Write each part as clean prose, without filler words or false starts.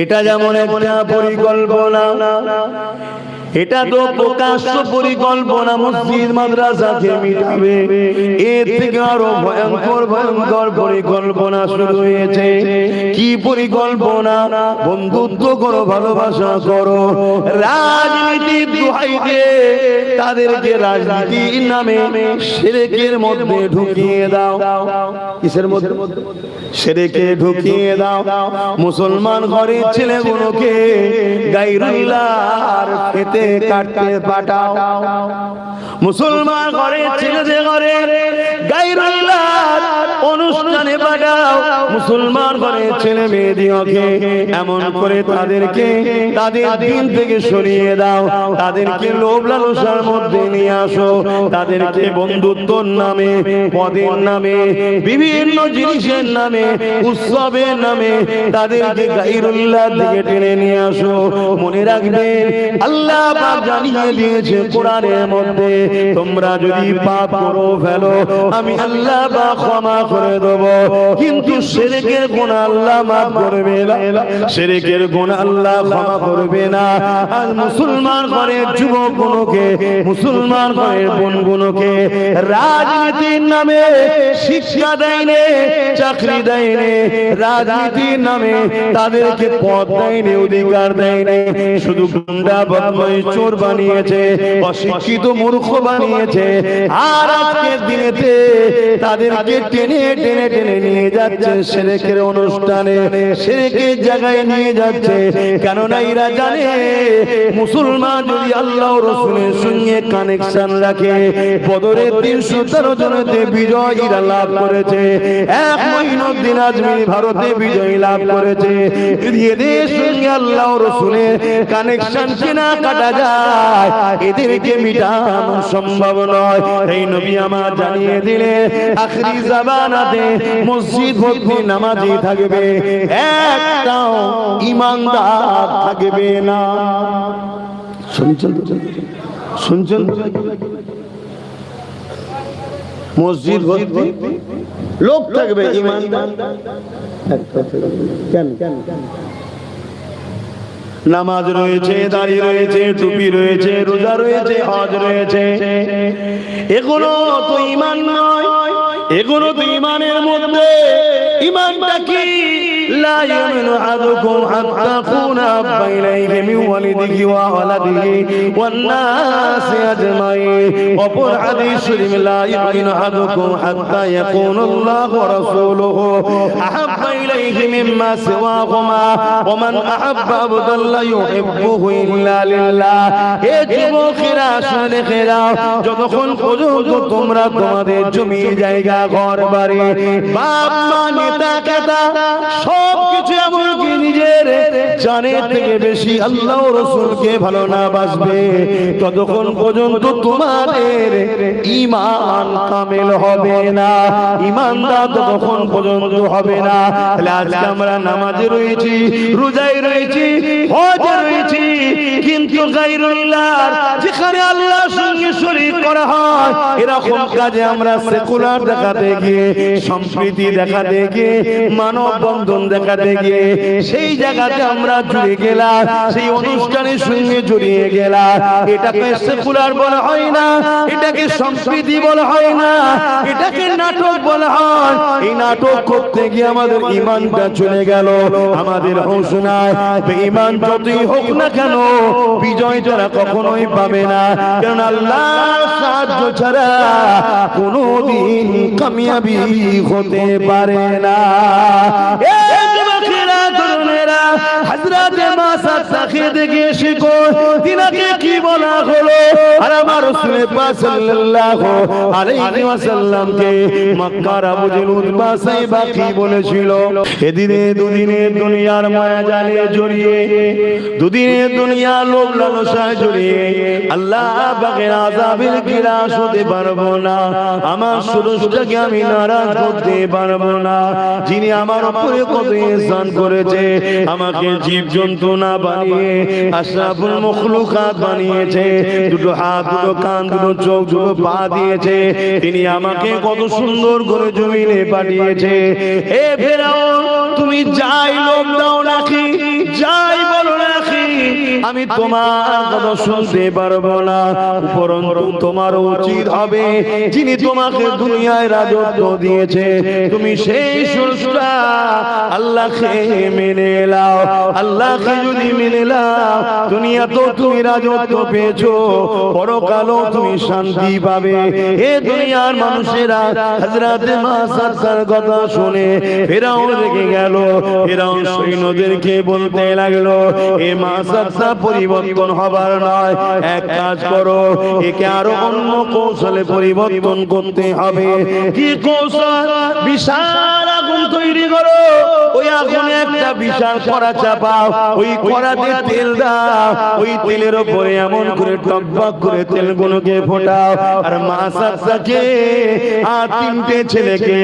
এটা যেমন একটা পরিকল্পনা, এটা তো প্রকাশ্য পরিকল্পনা মসজিদ মাদ্রাসাকে মিটাবে। এর থেকে আরো ভয়ঙ্কর ভয়ঙ্কর পরিকল্পনা শুরু হয়েছে। কি পরিকল্পনা? বন্ধুত্ব করো, ভালোবাসা করো, রাজনীতির দোহাই দিয়ে তাদেরকে রাজনীতির নামে শিরকের মধ্যে ঢুকিয়ে দাও। কিসের মধ্যে? শিরকে ঢুকিয়ে দাও। মুসলমান ঘরের ছেলেগুলোকে গায়রুল্লাহর খেতে কাটতে পাঠাও। মুসলমান ঘরের ছেলেদের ঘরে গায়রুল্লাহর অনুষ্ঠানে পাঠাও। মুসলমান ঘরের ছেলে মেয়েদিওকে এমন করে তাদেরকে তাদের দিন থেকে সরিয়ে দাও। তাদেরকে লোভ লালসার মধ্যে নিয়ে আসো। তাদেরকে বন্ধুত্বর নামে, পদের নামে, বিভিন্ন জিনিসের নামে, উৎসবের নামে তাদেরকে গায়রুল্লাহ থেকে টেনে নিয়ে আসো। মনে রাখবেন, আল্লাহ পাক জানিয়ে দিয়েছে কোরআনের মধ্যে, তোমরা যদি পাপ করো ফেলো আমি আল্লাহ পাক ক্ষমা করে দেব, কিন্তু শিরকের গুনাহ আল্লাহ মাফ করবে না। শিরকের গুনাহ আল্লাহ ক্ষমা করবে না। আর মুসলমান ঘরের যুবকগুলোকে, মুসলমান ঘরের বোনগুলোকে রাজনীতির নামে শিক্ষা দেয়নি, চাকরি দেয়নি, রাজনীতির নামে তাদেরকে পদ দেয়নি, অধিকার দেয়নি, শুধু গুন্ডা বদমাশ চোর বানিয়েছে, অশিক্ষিত মূর্খ বানিয়েছে। আর আজকের দিনেতে তাদেরকে টেনে টেনে টেনে নিয়ে যাচ্ছে শিরকের অনুষ্ঠানে, শিরকের জায়গায় নিয়ে যাচ্ছে। কেননা এরা জানে মুসলমান যদি আল্লাহ ও রাসূলের সঙ্গে কানেকশন রাখে, বদরের 313 জনেতে বিজয় এরা লাভ করেছে। এক মঈনুদ্দিন আজমিরি ভারতে বিজয় লাভ করেছে। যদি এদের সঙ্গে আল্লাহ ও রাসূলের কানেকশন কিনা কাটা যায়, এদেরকে মিটানো সম্ভব নয়। এই নবী আমার জানিয়ে দিলে আখিরি জামানাতে মসজিদ ভর্তি নামাজি থাকবে, একটাও ঈমানদার থাকবে না। শুনছেন? শুনছেন? মসজিদ ভর্তি লোক থাকবে, ঈমানদার কেন? নামাজ রয়েছে, দাড়ি রয়েছে, টুপি রয়েছে, রোজা রয়েছে, হজ রয়েছে, এগুলো তো ঈমান নয়। এগুলো তো ঈমানের মধ্যে। ঈমানটা কি? লা ইয়ামিনু আহাদুকুম হাত্তা কুনা আহাব্বা ইলাইহি মিন ওয়ালিদিহি ওয়া ওয়ালাদিহি ওয়ান নাসি আজমাইন। অপর হাদিস শরীফ, লা ইয়ামিনু আহাদুকুম হাত্তা ইয়াকুনা আল্লাহু ওয়া রাসূলুহু আহাব্বা ইলাইহি মিম্মা সিওয়াহুমা ওয়া মান আহাব্বা আবদান লা ইউহিব্বুহু ইল্লা লিল্লাহ। হে যুবকেরা, শুনে খেরাও, যতক্ষণ পর্যন্ত তোমরা তোমাদের জমি জায়গা, ঘর বাড়ি, বাপ মা, নেতা কেতা সব কিছু এমনকি নিজের জানের থেকে বেশি আল্লাহ ও রাসূলকে ভালো না বাসবে, ততক্ষণ পর্যন্ত তোমাদের ঈমান কামেল হবে না, ঈমানদার ততক্ষণ পর্যন্ত হবে না। তাহলে আজকে আমরা নামাজে রয়েছি, রোজায় রয়েছি, হজে রয়েছি, কিন্তু গায়রুল্লাহর যেখানে আল্লাহর সঙ্গে শরীক করা হয়, এরকম কাজে আমরা সেকুলার দেখাতে গিয়ে, সম্প্রীতি দেখাতে গিয়ে, মানব বন্ধন দেখাতে গিয়ে সেই জায়গাতে আমরা জুড়ে গেলাম, সেই অনুষ্ঠানের সঙ্গে জড়িয়ে গেলাম। এটাকে সেকুলার বলা হয় না, এটাকে সম্প্রীতি বলা হয় না, এটাকে নাটক বলা হয়। এই নাটক করতে গিয়ে আমাদের ঈমানটা চলে গেল। আমাদের হোশ নাই, ঈমান যতই হোক না কেন বিজয় যারা কখনোই পাবে না, কারণ আল্লাহর সাহায্য ছাড়া কোনোদিন কামিয়াবি হতে পারে না। হযরতে মাসা সাখিদ গিয়ে শিখো তিনাকে কি বলা হলো। আর আমার রাসূল পাক সাল্লাল্লাহু আলাইহি ওয়াসাল্লামকে মক্কার আবু জেহেল উতবা সাইবা কি বলেছিল, এদিনে দুদিনে দুনিয়ার মায়া জালে জড়িয়ে, দুদিনে দুনিয়া লোভ লালসায় জড়িয়ে আল্লাহ পাকের আযাবের গিলাস হতে পারবো না, আমার সুরজটাকে আমি নারাজ করতে পারবো না। যিনি আমার উপরে কত ইহসান করেছে, আমাকে জীবজন্তু না বানিয়ে আশরাফুল মখলুকাত বানিয়েছে, দুটো হাত, দুটো কান, দুটো চোখ, দুটো পা দিয়েছে। তিনি আমাকে কত সুন্দর করে জমিনে পাঠিয়েছে। হে ফেরাউন, তুমি যাই লোক দাও নাকি, যাই বলো নাকি, আমি তোমার কথা শুনতে পারবো না। উপরন্তু তোমার উচিত হবে, যিনি তোমাকে দুনিয়ায় রাজত্ব দিয়েছে, তুমি সেই স্রষ্টা আল্লাহকে মেনে নাও। আল্লাহকে যদি মেনে নাও, দুনিয়া তো তুমি রাজত্ব পেয়েছো, পরকালও তুমি শান্তি পাবে। এ দুনিয়ার মানুষেরা হযরত মাসার কথা শুনে ফেরাউন রেগে গেল। ফেরাউন সৈন্যদেরকে বলতে লাগলো, এ মাসাটা পরিবর্তন হবার নয়, এক কাজ করো, একে আরো অন্য কৌশলে পরিবর্তন করতে হবে। কি কৌশল? বিশাল আগুন তৈরি করো, ওই আগুনে একটা বিশাল কড়া চাপাও, ওই কড়াতে তেল দাও, ওই তেলের উপরে এমন করে টকবক করে তেলগুলোকে ফোটাও, আর মাসাকে আর তিনটে ছেলেকে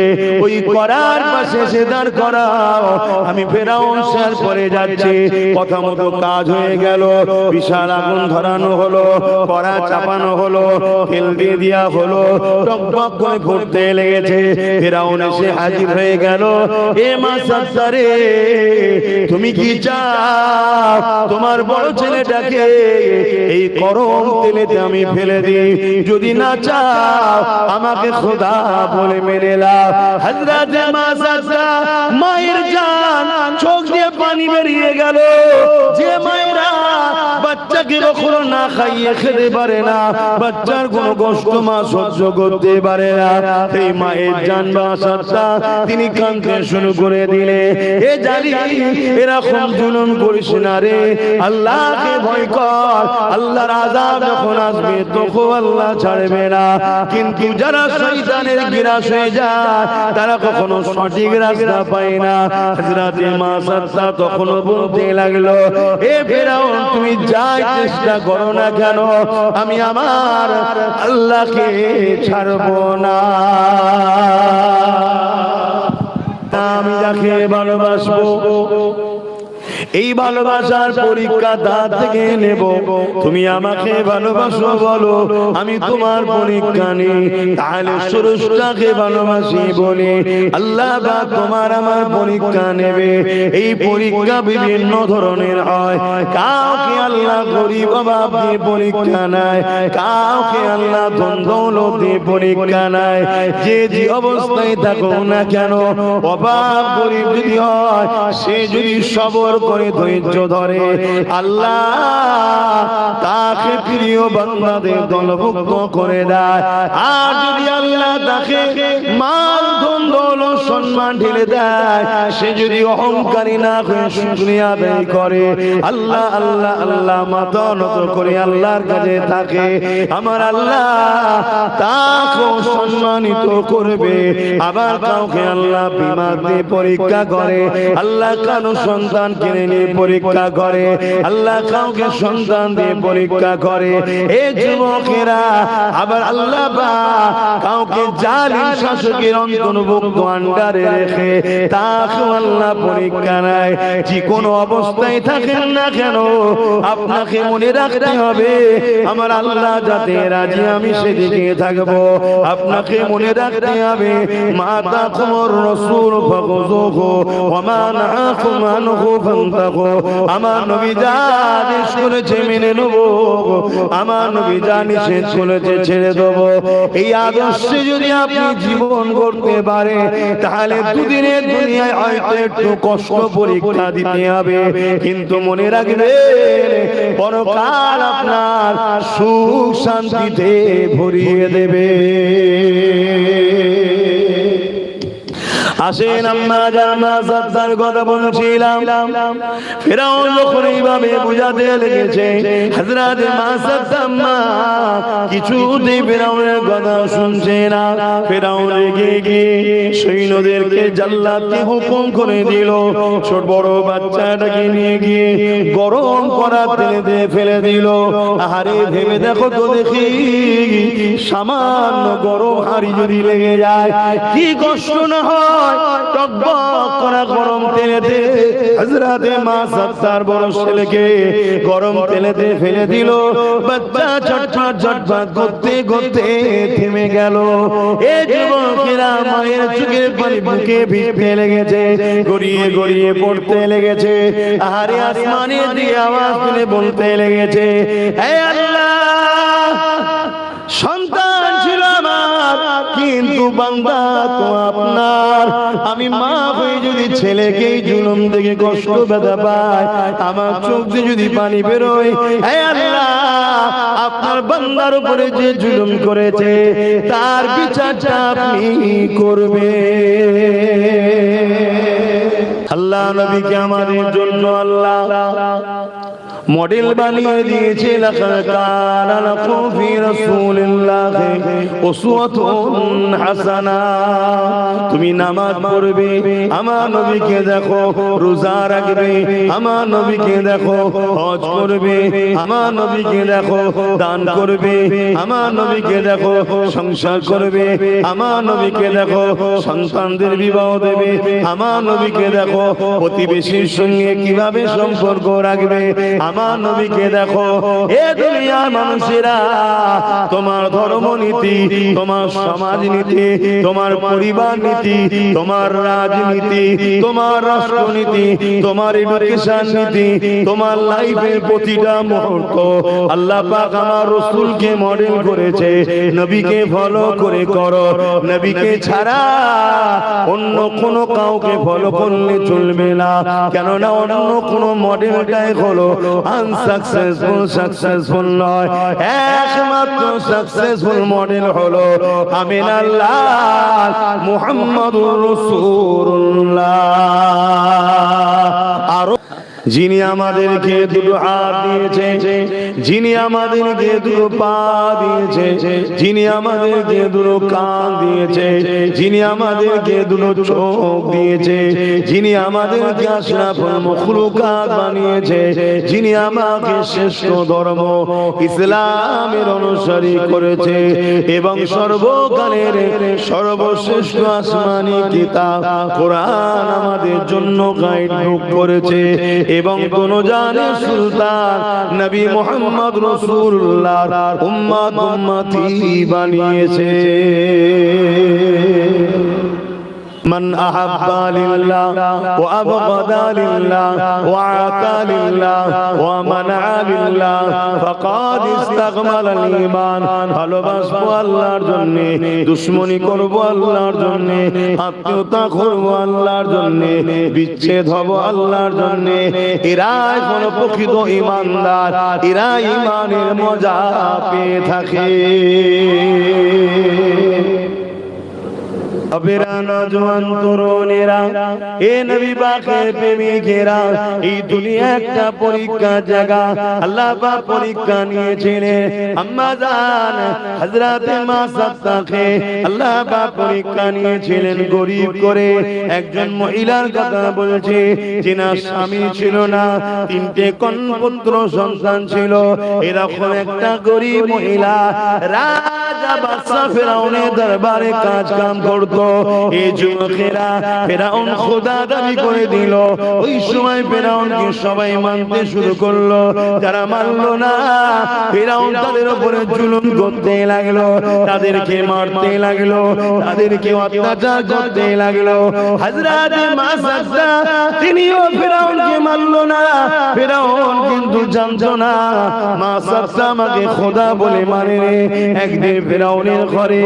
ওই কড়ার পাশে এসে দাঁড় করাও। আমি ফেরাউন শের পরে যাচ্ছি। কথা মতো কাজ হয়ে গেল। বিশাল আগুন ধরানো হলো, কড়া চাপানো হলো, তেল দিয়ে দেওয়া হলো, টকবক করে ফুটতে লেগেছে। ফেরাউন এসে হাজির হয়ে গেল। এ মাসাত্তা রে, তুমি কি চাও তোমার বড় ছেলেটাকে এই গরম তেলেতে আমি ফেলে দিই? যদি না চাও আমাকে খোদা বলে মেনে নাও। হযরত মাসাত্তা মায়ের জান, চোখ দিয়ে পানি বেরিয়ে গেল। যে মায়েরা বাচ্চাকে কখনো না খাইয়ে খেতে পারে না, বাচ্চার কোনো কষ্ট মা সহ্য করতে পারে না, এই মায়ের জান মাসাত্তা তিনি কাঁদতে শুরু করে দিলে, এ জানি এরকম জুলুম করিস না রে, আল্লাহকে ভয় কর, আল্লাহর আযাব যখন আসবে তখন আল্লাহ ছাড়বে না। কিন্তু যারা শয়তানের গ্রাস হয়ে যায়, তারা কখনো সঠিক রাস্তা পায় না। হযরত মাসাত্তা তখন বলতে লাগলো, এ ফেরাউন, তুমি যাই চেষ্টা করো না কেন, আমি আমার আল্লাহকে ছাড়বো না। আমি যাকে ভালোবাসবো, এই ভালোবাসার পরীক্ষা তার থেকে নেব। তুমি আমাকে ভালোবাসো বলো, আমি তোমার পরীক্ষা নিই। তাহলে স্রষ্টাকে ভালোবাসি বলে আল্লাহ বা তোমার আমার পরীক্ষা নেবে। এই পরীক্ষা বিভিন্ন ধরনের হয়। কাউকে আল্লাহ গরিব অভাব দিয়ে পরীক্ষা নেয়, কাউকে আল্লাহ ধন দৌলত দিয়ে পরীক্ষা নেয়। যে যে অবস্থায় থাকুক না কেন, অভাব গরিব যদি হয়, সে যদি সবর করে ধৈর্য ধরে, আল্লাহ তাকে প্রিয় বান্দাদের দলভুক্ত করে দেয়। আর যদি আল্লাহ তাকে মাল ধন দৌলত সম্মান ঢেলে দেয়, সে যদি অহংকারী না হয়ে শুকরিয়া আদায় করে, আল্লাহ আল্লাহ আল্লাহ মাথা নত করে আল্লাহর কাছে থাকে, আমার আল্লাহ তাকে সম্মানিত করবে। আবার কাউকে আল্লাহ বিমা দিয়ে পরীক্ষা করে, আল্লাহ কারো সন্তান কিনে নিয়ে পরীক্ষা করে, আল্লাহ কাউকে সন্তান দিয়ে পরীক্ষা করে। এই যুবকেরা আবার আল্লাহ বা কাউকে জালিম শাসকের অন্তর্ভুক্ত আন্ডারে রেখে তাকে আল্লাহ পরীক্ষা নেয়। যে কোনো অবস্থায় থাকেন না কেন, আপনাকে মনে রাখতে হবে, আমার আল্লাহ যাতে রাজি আমি সেদিকে থাকবো। আপনাকে মনে রাখতে হবে, মাতা কুমর রসুল ফাগুযুহু ওয়া মা নাহাকুম আনহু ফান্তাহু। আমার নবী যা আদেশ করেছে মেনে নেব, আমার নবী যা নিষেধ করেছে ছেড়ে দেব। এই আদর্শে যদি আপনি জীবন করতে পারে, তাহলে দুদিনের দুনিয়ায় হয়তো একটু কষ্ট পরীক্ষা দিতে হবে, কিন্তু মনে রাখবেন পরকাল আপনার সুখ শান্তিতে ভরিয়ে দেবে। আসেন আম্মা জানা সাদ্দার কথা বলছিলাম। ফেরাউন যখন এইভাবে বুঝাতে লেগেছে, হযরত মাসাদ্দাম্মা কিছুতেই ফেরাউনের কথা শুনছে না। ফেরাউন রেগে গিয়ে সৈন্যদেরকে জাল্লাদকে হুকুম করে দিল, ছোট বড় বাচ্চাটাকে নিয়ে গিয়ে গরম করা তেলেতে ফেলে দিল। আহারে ভেবে দেখো তো দেখি, সামান্য গরম হাড়ি যদি লেগে যায় কি কষ্ট না হয়। টকবক করা গরম তেলেতে হযরতে মা সাত্তার বড় ছেলেকে গরম তেলেতে ফেলে দিল। বাচ্চা ছটফট ছটফট করতে করতে থেমে গেল। এই যুবকেরা মায়ের চোখের পানি বুকে ভিজতে লেগেছে, গড়িয়ে গড়িয়ে পড়তে লেগেছে। আহারে আসমানের দিকে আওয়াজ তুলে বলতে লেগেছে, হে আল্লাহ, সন্তান ছিল আমার কিন্তু বান্দা তো আপনার। আমি মা হয়ে যদি ছেলেকেই জুলুম থেকে কষ্ট ব্যথা পাই, আমার চোখ দিয়ে যদি পানি বেরোয়, হে আল্লাহ, আপনার বান্দার উপরে যে জুলুম করেছে তার বিচারটা আপনি করবে। আল্লাহ নবীকে আমাদের জন্য আল্লাহ মডেল বানিয়ে দিয়েছে। লাকাদ কানা লাকুম ফি রাসূলিল্লাহি উসওয়াতুন হাসানা। তুমি নামাজ পড়বে, আমার নবীকে দেখো, রোজা রাখবে, আমার নবীকে দেখো, হজ করবে, আমার নবীকে দেখো, দান করবে, আমার নবীকে দেখো, সংসার করবে, আমার নবীকে দেখো, সন্তানদের বিবাহ দেবে, আমার নবীকে দেখো, প্রতিবেশীর সঙ্গে কিভাবে সম্পর্ক রাখবে, আমার নবীকে দেখো। এ দুনিয়ার মানুষেরা তোমার ধর্মনীতি, তোমার সমাজনীতি, তোমার পরিবার নীতি, তোমার রাজনীতি, তোমার রাষ্ট্রনীতি, তোমার এডুকেশন নীতি, তোমার লাইফের প্রতিটা মুহূর্ত আল্লাহ পাক আমার রাসূলকে মডেল করেছে। নবীকে ফলো করে করো। নবীকে ছাড়া অন্য কোন কাউকে ফলো করলে চলবে না, কেননা অন্য কোন মডেলটাই হলো সাকসেসফুল নয়। একমাত্র সাকসেসফুল মডেল হলো আমিন আল্লাহ মুহাম্মাদুর রাসূলুল্লাহ। আর যিনি আমাদেরকে দুটো হাত দিয়েছে, যিনি আমাদেরকে দুটো পা দিয়েছে, যিনি আমাদেরকে দুটো কান দিয়েছে, যিনি আমাদেরকে দুটো চোখ দিয়েছে, যিনি আমাদেরকে আশরাফুল মাখলুকাত বানিয়েছে, যিনি আমাকে শ্রেষ্ঠ ধর্ম ইসলামের অনুসারী করেছে এবং সর্বকালের সর্বশ্রেষ্ঠ আসমানি কিতাব কোরআন আমাদের জন্য গাইড করেছে এবং দুনিয়ার সুলতান নবী মুহাম্মদ রাসূলুল্লাহর উম্মতি বানিয়েছে। من أحب لله وأبغض لله وعطى لله ومنع لله فقد استكمل الإيمان। ভালোবাসবো আল্লাহর জন্য, দুশমনি করব আল্লাহর জন্য, আত্মীয়তা করব আল্লাহর জন্য, বিচ্ছেদ হব আল্লাহর জন্য, এরাই কোন প্রকৃত ঈমানদার, এরা ঈমানের মজা পেয়ে থাকে। अबेरा नौजवान तरुणेरा ए नबी पाकेर प्रेमिकेरा এই দুনিয়া একটা পরীক্ষা জায়গা। আল্লাহ পাক পরীক্ষা নিয়েছিলেন আম্মা জান হযরতে মা সাত্তাকে। আল্লাহ পাক পরীক্ষা নিয়েছিলেন গরীব করে একজন মহিলার কথা বলছে, যিনার স্বামী ছিল না, তিনটে কন্যাপুত্র সন্তান ছিল। এরকম একটা গরীব মহিলা রাজা বাদশা ফেরাউনের দরবারে কাজ কাম করত। এই যুবকেরা ফেরাউন খোদা দাবি করে দিল। ওই সময় ফেরাউনকে সবাই মানতে শুরু করলো। যারা মানলো না, ফেরাউন তাদের উপরে জুলুম করতে লাগলো, তাদেরকে মারতে লাগলো, তাদেরকে অত্যাচার করতে লাগলো। হযরতে মা সাদ্দা তিনিও ফেরাউনকে মানলো না। ফেরাউন কিন্তু জানতো না মা সাদ্দা আমাকে খোদা বলে মানে। একদিন ফেরাউনের ঘরে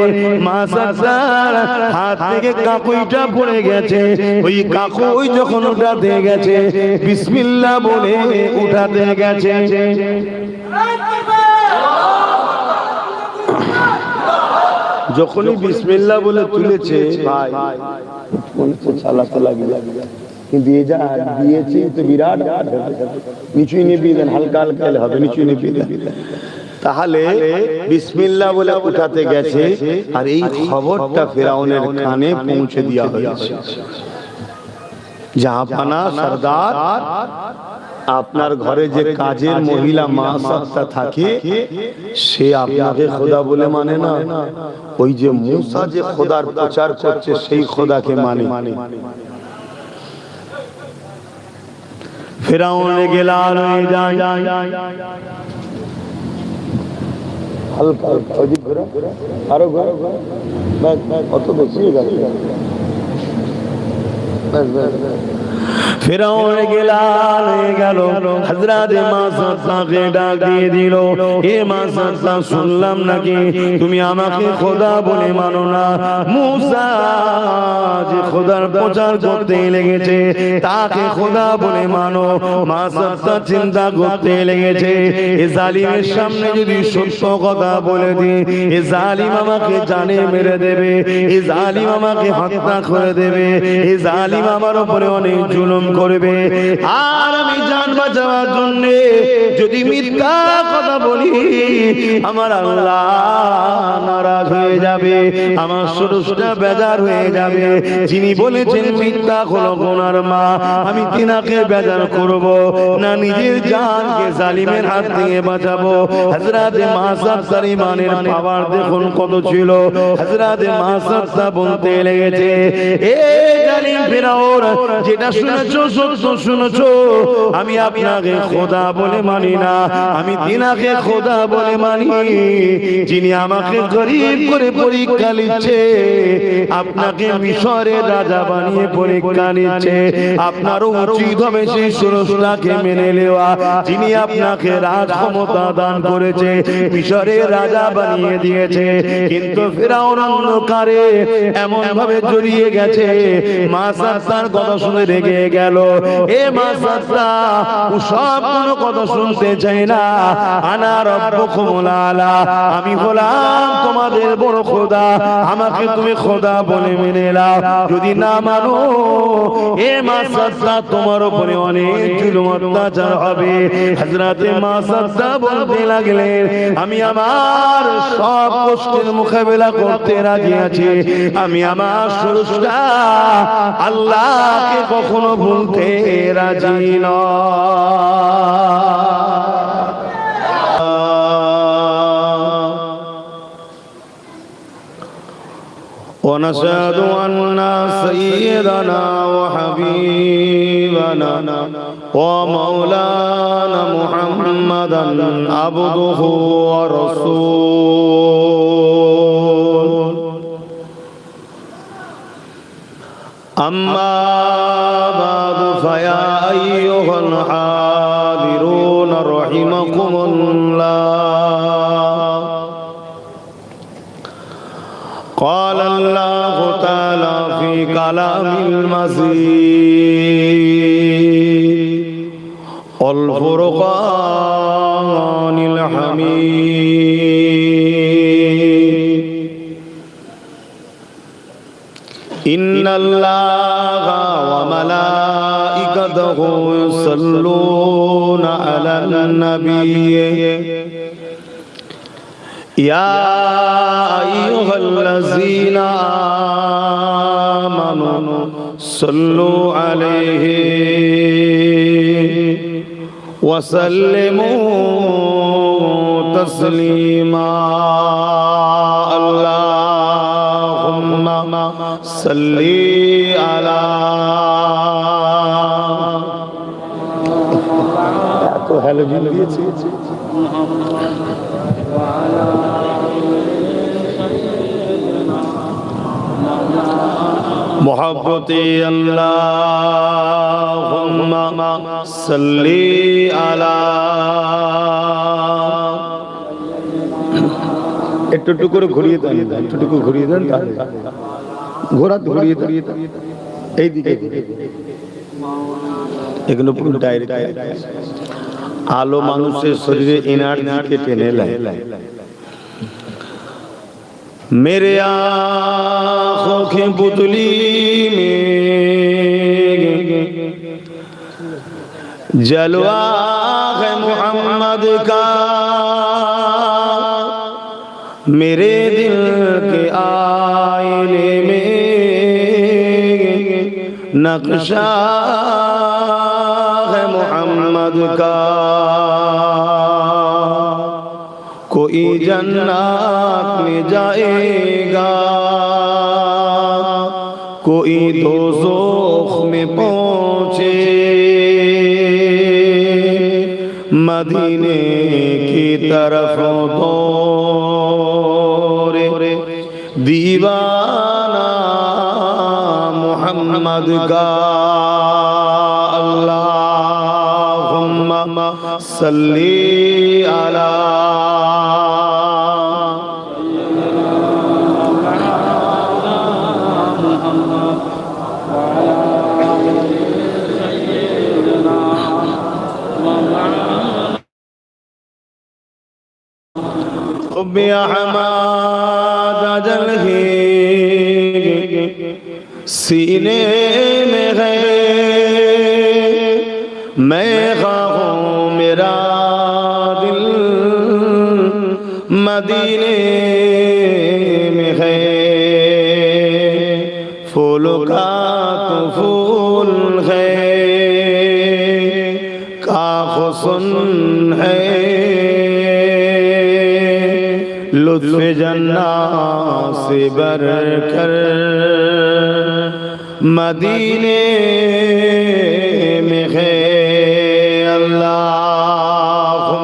মা সাদ্দার হাত থেকে কাকুইটা পড়ে গেছে। ওই কাকুই যখন উঠাতে গেছে, বিসমিল্লাহ বলে উঠাতে গেছে। যখনই বিসমিল্লাহ বলে তুলেছে, ভাই চালাতে লাগবে, কিন্তু এ যা দিয়েছে তো বিরাট। নিচুই নিবি দেন, হালকা হালকা হবে, নিচুই নিবি দেন। তাহলে বিসমিল্লাহ বলে উঠাতে গেছে, আর এই খবরটা ফেরাউনের কানে পৌঁছে দেওয়া হয়েছে। জাহাপানা সরদার আপনার ঘরে যে কাজের মহিলা মা সত্তা থাকে সে আপনাকে খোদা বলে মানে না, ওই যে মুসা যে খোদার প্রচার করছে সেই খোদাকে মানে। ফিরাউন গেলার হয়ে যায়, হালকা অধিক ঘোরা আরো ঘোরা অত বেশি গেল। ফিরাউন গেলার হয়ে গেল, হযরত মাসাকে ডাক দিয়ে দিল, এ মাসা শুনলাম নাকি তুমি আমাকে খোদা বলে মানো না। মুসা যে খোদার প্রচার করতে লেগেছে তাকে খোদা বলে মানো। মাসা চিন্তা করতে লেগেছে, এ জালিমের সামনে যদি সত্য কথা বলে দিই এ জালিম আমাকে জানে মেরে দেবে, এ জালিম আমাকে হত্যা করে দেবে, এ জালিম আমার উপরে অনেক জুলুম করবে, আর আমি জান বাঁচাবার জন্য যদি মিথ্যা কথা বলি আমার আল্লাহ নারাজ হয়ে যাবে, আমার স্রষ্টা বেজার হয়ে যাবে। যিনি বলেছেন মিথ্যা হলো গুনার মা, আমি তিনাকে বেজার করব না, নিজের জানকে জালিমের হাত থেকে বাঁচাবো। হযরত মাসার ইমানের পাওয়ার দেখুন কত ছিল। হযরত মাসা বলতে লেগেছে, এ জালিম ফিরাউন, যেটা শুনেছো সত্য শুনেছো, আমি আপনাকে খোদা বলে মানি না, আমি তিনাকে খোদা বলে মানি যিনি আমাকে গরীব করে পরীক্ষা নিচ্ছে, আপনাকে মিশরের রাজা বানিয়ে পরীক্ষা নিচ্ছে। আপনারও উচিত হবে সেই স্রষ্টাকে মেনে নেওয়া যিনি আপনাকে রাজ ক্ষমতা দান করেছে, মিশরের রাজা বানিয়ে দিয়েছে। কিন্তু ফিরাউন অন্ধকারে এমন ভাবে জড়িয়ে গেছে, মাসার কথা শুনে রেগে গেল। এ মাসাদা ও সব কোনো কথা শুনতে চাই না, আনা রব্বুকুমুল আলা, আমি হলাম তোমাদের বড় খোদা, আমাকে তুমি খোদা বলে মেনে নাও। যদি না মানো এ মাসাদা তোমার উপরে অনেক জুলুম অত্যাচার হবে। হযরত মাসাদা বলতে লাগলেন, আমি আমার সব কষ্টের মোকাবেলা করতে রাজি আছি, আমি আমার স্রষ্টা আল্লাহকে কখনো ভুলতে রাজি ونشهد أن سيدنا وحبيبنا ومولانا محمدا عبده ورسوله. أما بعد فيا أيها الحاضرون رحمكم الله، قال الله تعالى في كلام المجيد والفرقان الحميد، إن الله وملائكته يصلون على النبي يا أيها الذين آمنوا صلوا عليه وسلموا تسليما. اللهم صل على मोहब्बते अल्लाहुम्मा सल्ली अला। একটু একটু করে ঘুরিয়ে দেন, একটু একটু ঘুরিয়ে দেন, ঘোরা ঘুরিয়ে ঘুরিয়ে এই দিকে এগুলো পুরো ডাইরেক্ট আলো মানুষের শরীরে এনার্জি টেনে নেয়। मेरे आँखों की पुतली में जलवा है मोहम्मद का, मेरे दिल के आईने में नक्शा है मोहम्मद محمد کا کوئی جنت میں جائے گا، کوئی دوزخ میں پہنچے، مدینے کی طرف دورے دیوانہ محمد کا۔ اللہم صلی علی حب احمد اجل ہی سینے میں ہے، میں خواہوں میرا دل مدینے میں ہے، پھولوں کا تو پھول ہے، کا حسن ہے، لطف جنات سے بڑھ کر مدینے میں ہے۔ اللہم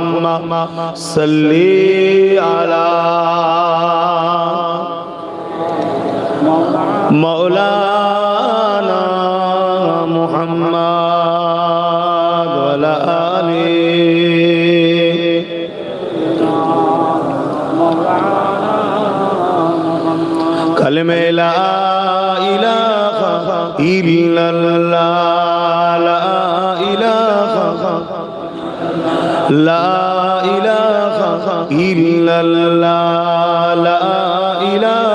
صلی علی مولانا محمد وعلی آلہ کلمہ لا الہ الا اللہ، لا الہ الا اللہ، لا الہ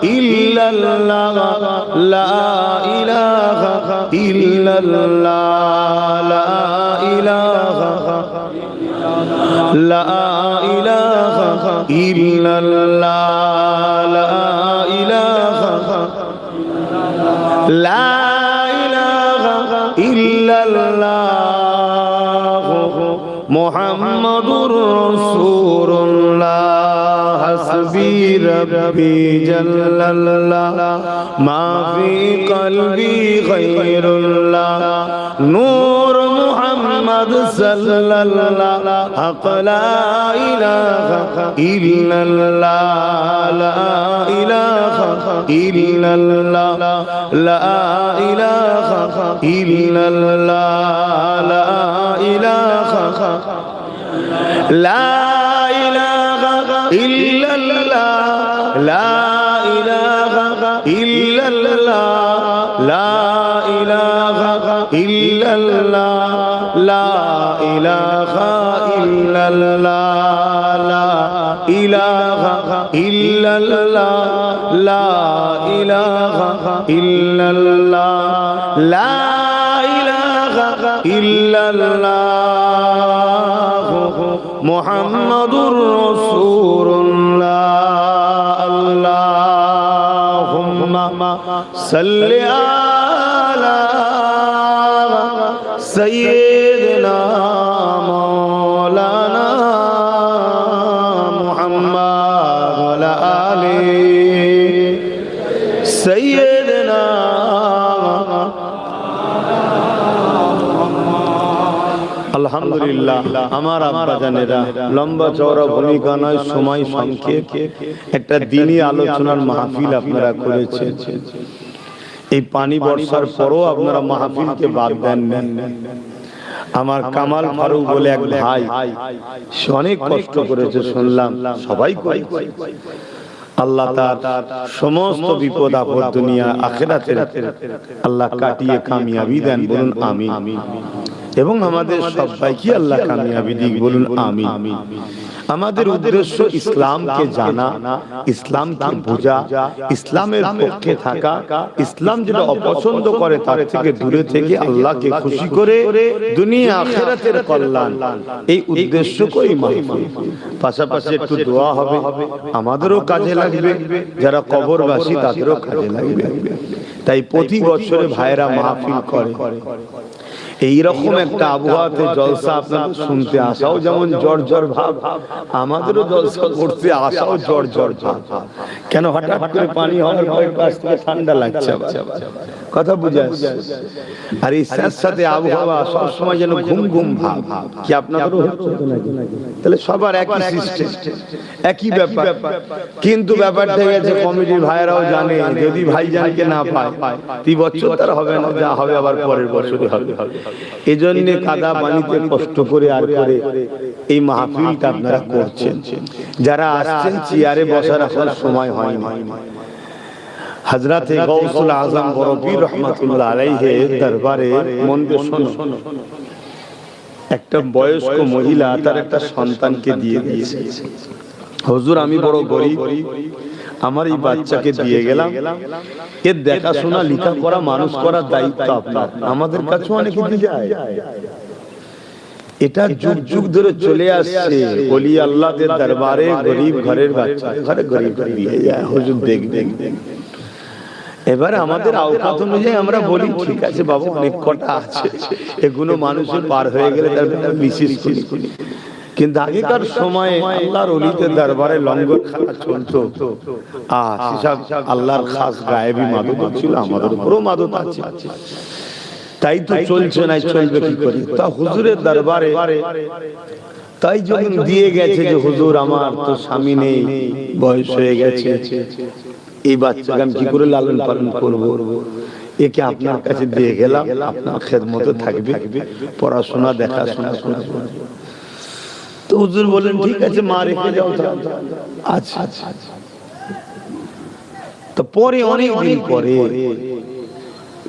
الا اللہ، لا الہ الا اللہ، لا الہ لا الہ الا اللہ، لا الہ الا اللہ، محمد رسول اللہ، حسبی ربی جل اللہ، ما فی قلبی غیر اللہ، نور محمد صلی اللہ، حق لا الہ الا اللہ، لا الہ الا اللہ، لا الہ الا اللہ، لا الہ لا الہ الا اللہ، لا الہ الا اللہ، لا الہ الا اللہ، لا الہ الا اللہ، لا الہ الا اللہ، لا الہ الا اللہ، لا الہ الا اللہ، محمد رسول اللہ۔ اللہم صلی علی سیدنا مولانا محمد وعلی آلہ سیدنا۔ আলহামদুলিল্লাহ আমার আব্বা জানেরা লম্বা চওড়া ভূমিকা নয়, সময় সংক্ষেপ, একটা দ্বীনি আলোচনার মাহফিল আপনারা করেছেন। এই পানি বর্ষার পরও আপনারা মাহফিলকে বাদ দেন। আমার কামাল ফারুক বলে এক ভাই, সে অনেক কষ্ট করেছে শুনলাম, সবাই করে। আল্লাহ তার সমস্ত বিপদ আপদ দুনিয়া আখিরাতের আল্লাহ কাটিয়ে কামিয়াবি দেন, বলুন আমিন। এবং আমাদের সবাইকে আল্লাহ কামিয়াবি দিক, বলুন আমিন। আমাদের উদ্দেশ্য ইসলামকে জানা, ইসলামকে বোঝা, ইসলামের পক্ষে থাকা, ইসলাম যেটা অপছন্দ করে তার থেকে দূরে থেকে আল্লাহকে খুশি করে দুনিয়া আখিরাতের কল্যাণ, এই উদ্দেশ্য করে মাহফিল। পাশাপাশি একটু দোয়া হবে, আমাদেরও কাজে লাগবে, যারা কবরবাসী তাদেরও কাজে লাগবে। তাই প্রতি বছরে ভাইরা মাহফিল করে। এইরকম একটা আবহাওয়াতে জলসা আপনাদের শুনতে আসাও যেমন জ্বর জ্বর ভাব, আমাদেরও জলসা করতে আসাও জ্বর জ্বর ভাব। কেন হঠাৎ করে পানি হওয়ার পর কাছ থেকে ঠান্ডা লাগছে, কথা বুঝে আসছে। আর এই সাথে আবহাওয়া সবসময় যেন ঘুম ঘুম ভাব, কি আপনাদেরও হচ্ছে? তাহলে সবার একই সিস্টেম, একই ব্যাপার। কিন্তু ব্যাপারটা গেছে কমিটির ভাইরাও জানে যদি ভাইজানকে না পায় এই বছর তার হবে না, যা হবে আবার পরের বছরই হবে। এজন্য কাদা পানিতে কষ্ট করে আর করে এই মাহফিলটা আপনারা করছেন। যারা আসছেন চেয়ারে বসার এখন সময় হয়নি। হযরত গাউসুল আযম বরপীর রহমাতুল্লাহ আলাইহি দরবারে মন দিয়ে শোনো, একটা বয়স্ক মহিলা তার একটা সন্তানকে দিয়ে দিয়েছে। হুজুর আমি বড় গরীব, আমার এই বাচ্চাকে দিয়ে গেলাম, এর দেখাশোনা লেখাপড়া মানুষ করার দায়িত্ব আপনার। আমাদের কাছে অনেকে দিয়ে যায়, এটা যুগ যুগ ধরে চলে আসছে। ওলি আল্লাহদের দরবারে গরীব ঘরের বাচ্চা ঘরে গরীব দিয়ে যায়, হুজুর দেখবেন। এবারে আমাদের আওকাত অনুযায়ী আমরা বলি ঠিক আছে বাবা অনেক কটা আছে, এগুলো মানুষের পার হয়ে গেলে তার বিশেষ করি। কিন্তু আগেকার সময়ে আল্লাহর ওলিদের দরবারে লঙ্গর খেলা চলতো, সেসব আল্লাহর খাস গায়েবী মাদক ছিল, আমাদের উপরও মাদক আছে। তাই তো চলছে না, চলবে কি করে? তা হুজুরের দরবারে তাই যখন দিয়ে গেছে যে হুজুর আমার তো স্বামী নেই, বয়স হয়ে গেছে, এই বাচ্চাকে আমি কি করে লালন পালন করবো, একে আপনার কাছে দিয়ে গেলাম, আপনার খেদমতে থাকবে, পড়াশোনা দেখাশোনা করবে। তো হুজুর বলেন ঠিক আছে মা রেখে যাও। আচ্ছা, তো পরে অনেক দিন পরে,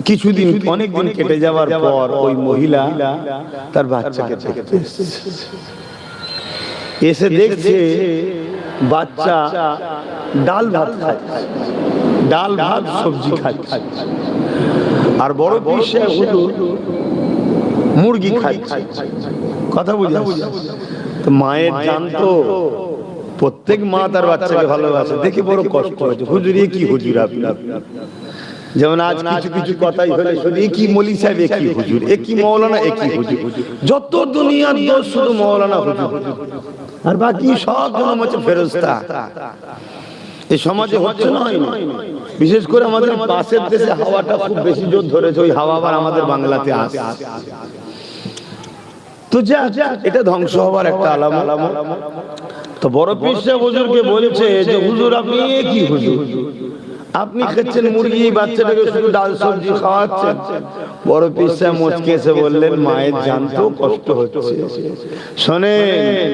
কিছুদিন অনেক দিন কেটে যাওয়ার পর ওই মহিলা তার বাচ্চাকে দেখতে এসে দেখছে বাচ্চা ডাল ভাত খাচ্ছে, ডাল ভাত সবজি খাচ্ছে, আর বড় পিসে হুজুর মুরগি খাচ্ছে। কথা বুঝা? তো মায়ের জানতো, প্রত্যেক মা তার বাচ্চাকে ভালোবাসে, দেখে বড় কষ্ট হয়েছে। হুজুর এ কি হুজুর আপনার, যেমন আজ কিছু কিছু কথাই হলে শুধু এ কি মৌলী সাহেব, এ কি হুজুর, এ কি মাওলানা, এ কি হুজুর, যত দুনিয়ার দোষ শুধু মাওলানা হুজুর, আর বাকি সব জন হচ্ছে ফেরেশতা। এই সমাজে হচ্ছে না, বিশেষ করে আমাদের পাশের দেশে হাওয়াটা খুব বেশি জোর ধরেছে, ওই হাওয়া আবার আমাদের বাংলাতে আসে। তো যা এটা ধ্বংস হওয়ার একটা আলামত। তো বড় পীর সাহেব হুজুরকে বলেছে যে হুজুর আপনি কি হুজুর, আপনি খাচ্ছেন মুরগি, বাচ্চাটাকে শুধু ডাল সবজি খাওয়াচ্ছেন। বড় পীর সাহেব মুচকে এসে বললেন মায়ের জানতো কষ্ট হচ্ছে, শোনেন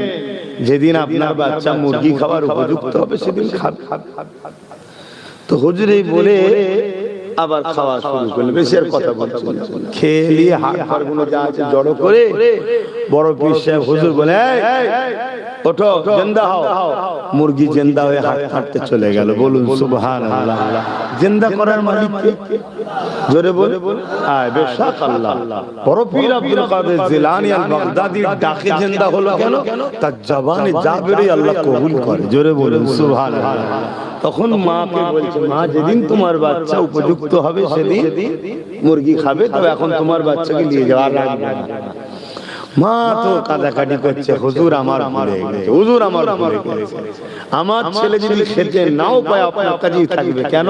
যেদিন আপনার বাচ্চা মুরগি খাওয়ার উপযুক্ত হবে সেদিন খাবে। তো হুজুর এই বলে আবার খাওয়া শুরু করলো, বেশি আর কথা বলছে না। খেয়ে নিয়ে হাত পার গুলো যা আছে জড়ো করে বড় পীর সাহেব হুজুর বলে ওঠো জিন্দা হও। মুরগি জিন্দা হয়ে হাঁটতে চলে গেল। বলুন সুবহানাল্লাহ। জিন্দা করার মালিক কে? জোরে বল। বেশক আল্লাহ। বড় পীর আব্দুল কাদের জিলানী আল বাগদাদি ডাকে জিন্দা হলো কেন? তার জবানে যা বেরোয় আল্লাহ কবুল করে। জোরে বলুন সুবহানাল্লাহ। তখন মাকে বলছে মা যেদিন তোমার বাচ্চা উপযুক্ত হবে সেদিন মুরগি খাবে, তবে এখন তোমার বাচ্চাকে নিয়ে যাওয়া লাগবে না। মা তো কাঁদাকাটি করছে, হুজুর আমার ভুলে গেছে, হুজুর আমার ভুলে গেছে, আমার ছেলে যদি খেতে নাও পায় আপনার কাছেই থাকবে। কেন?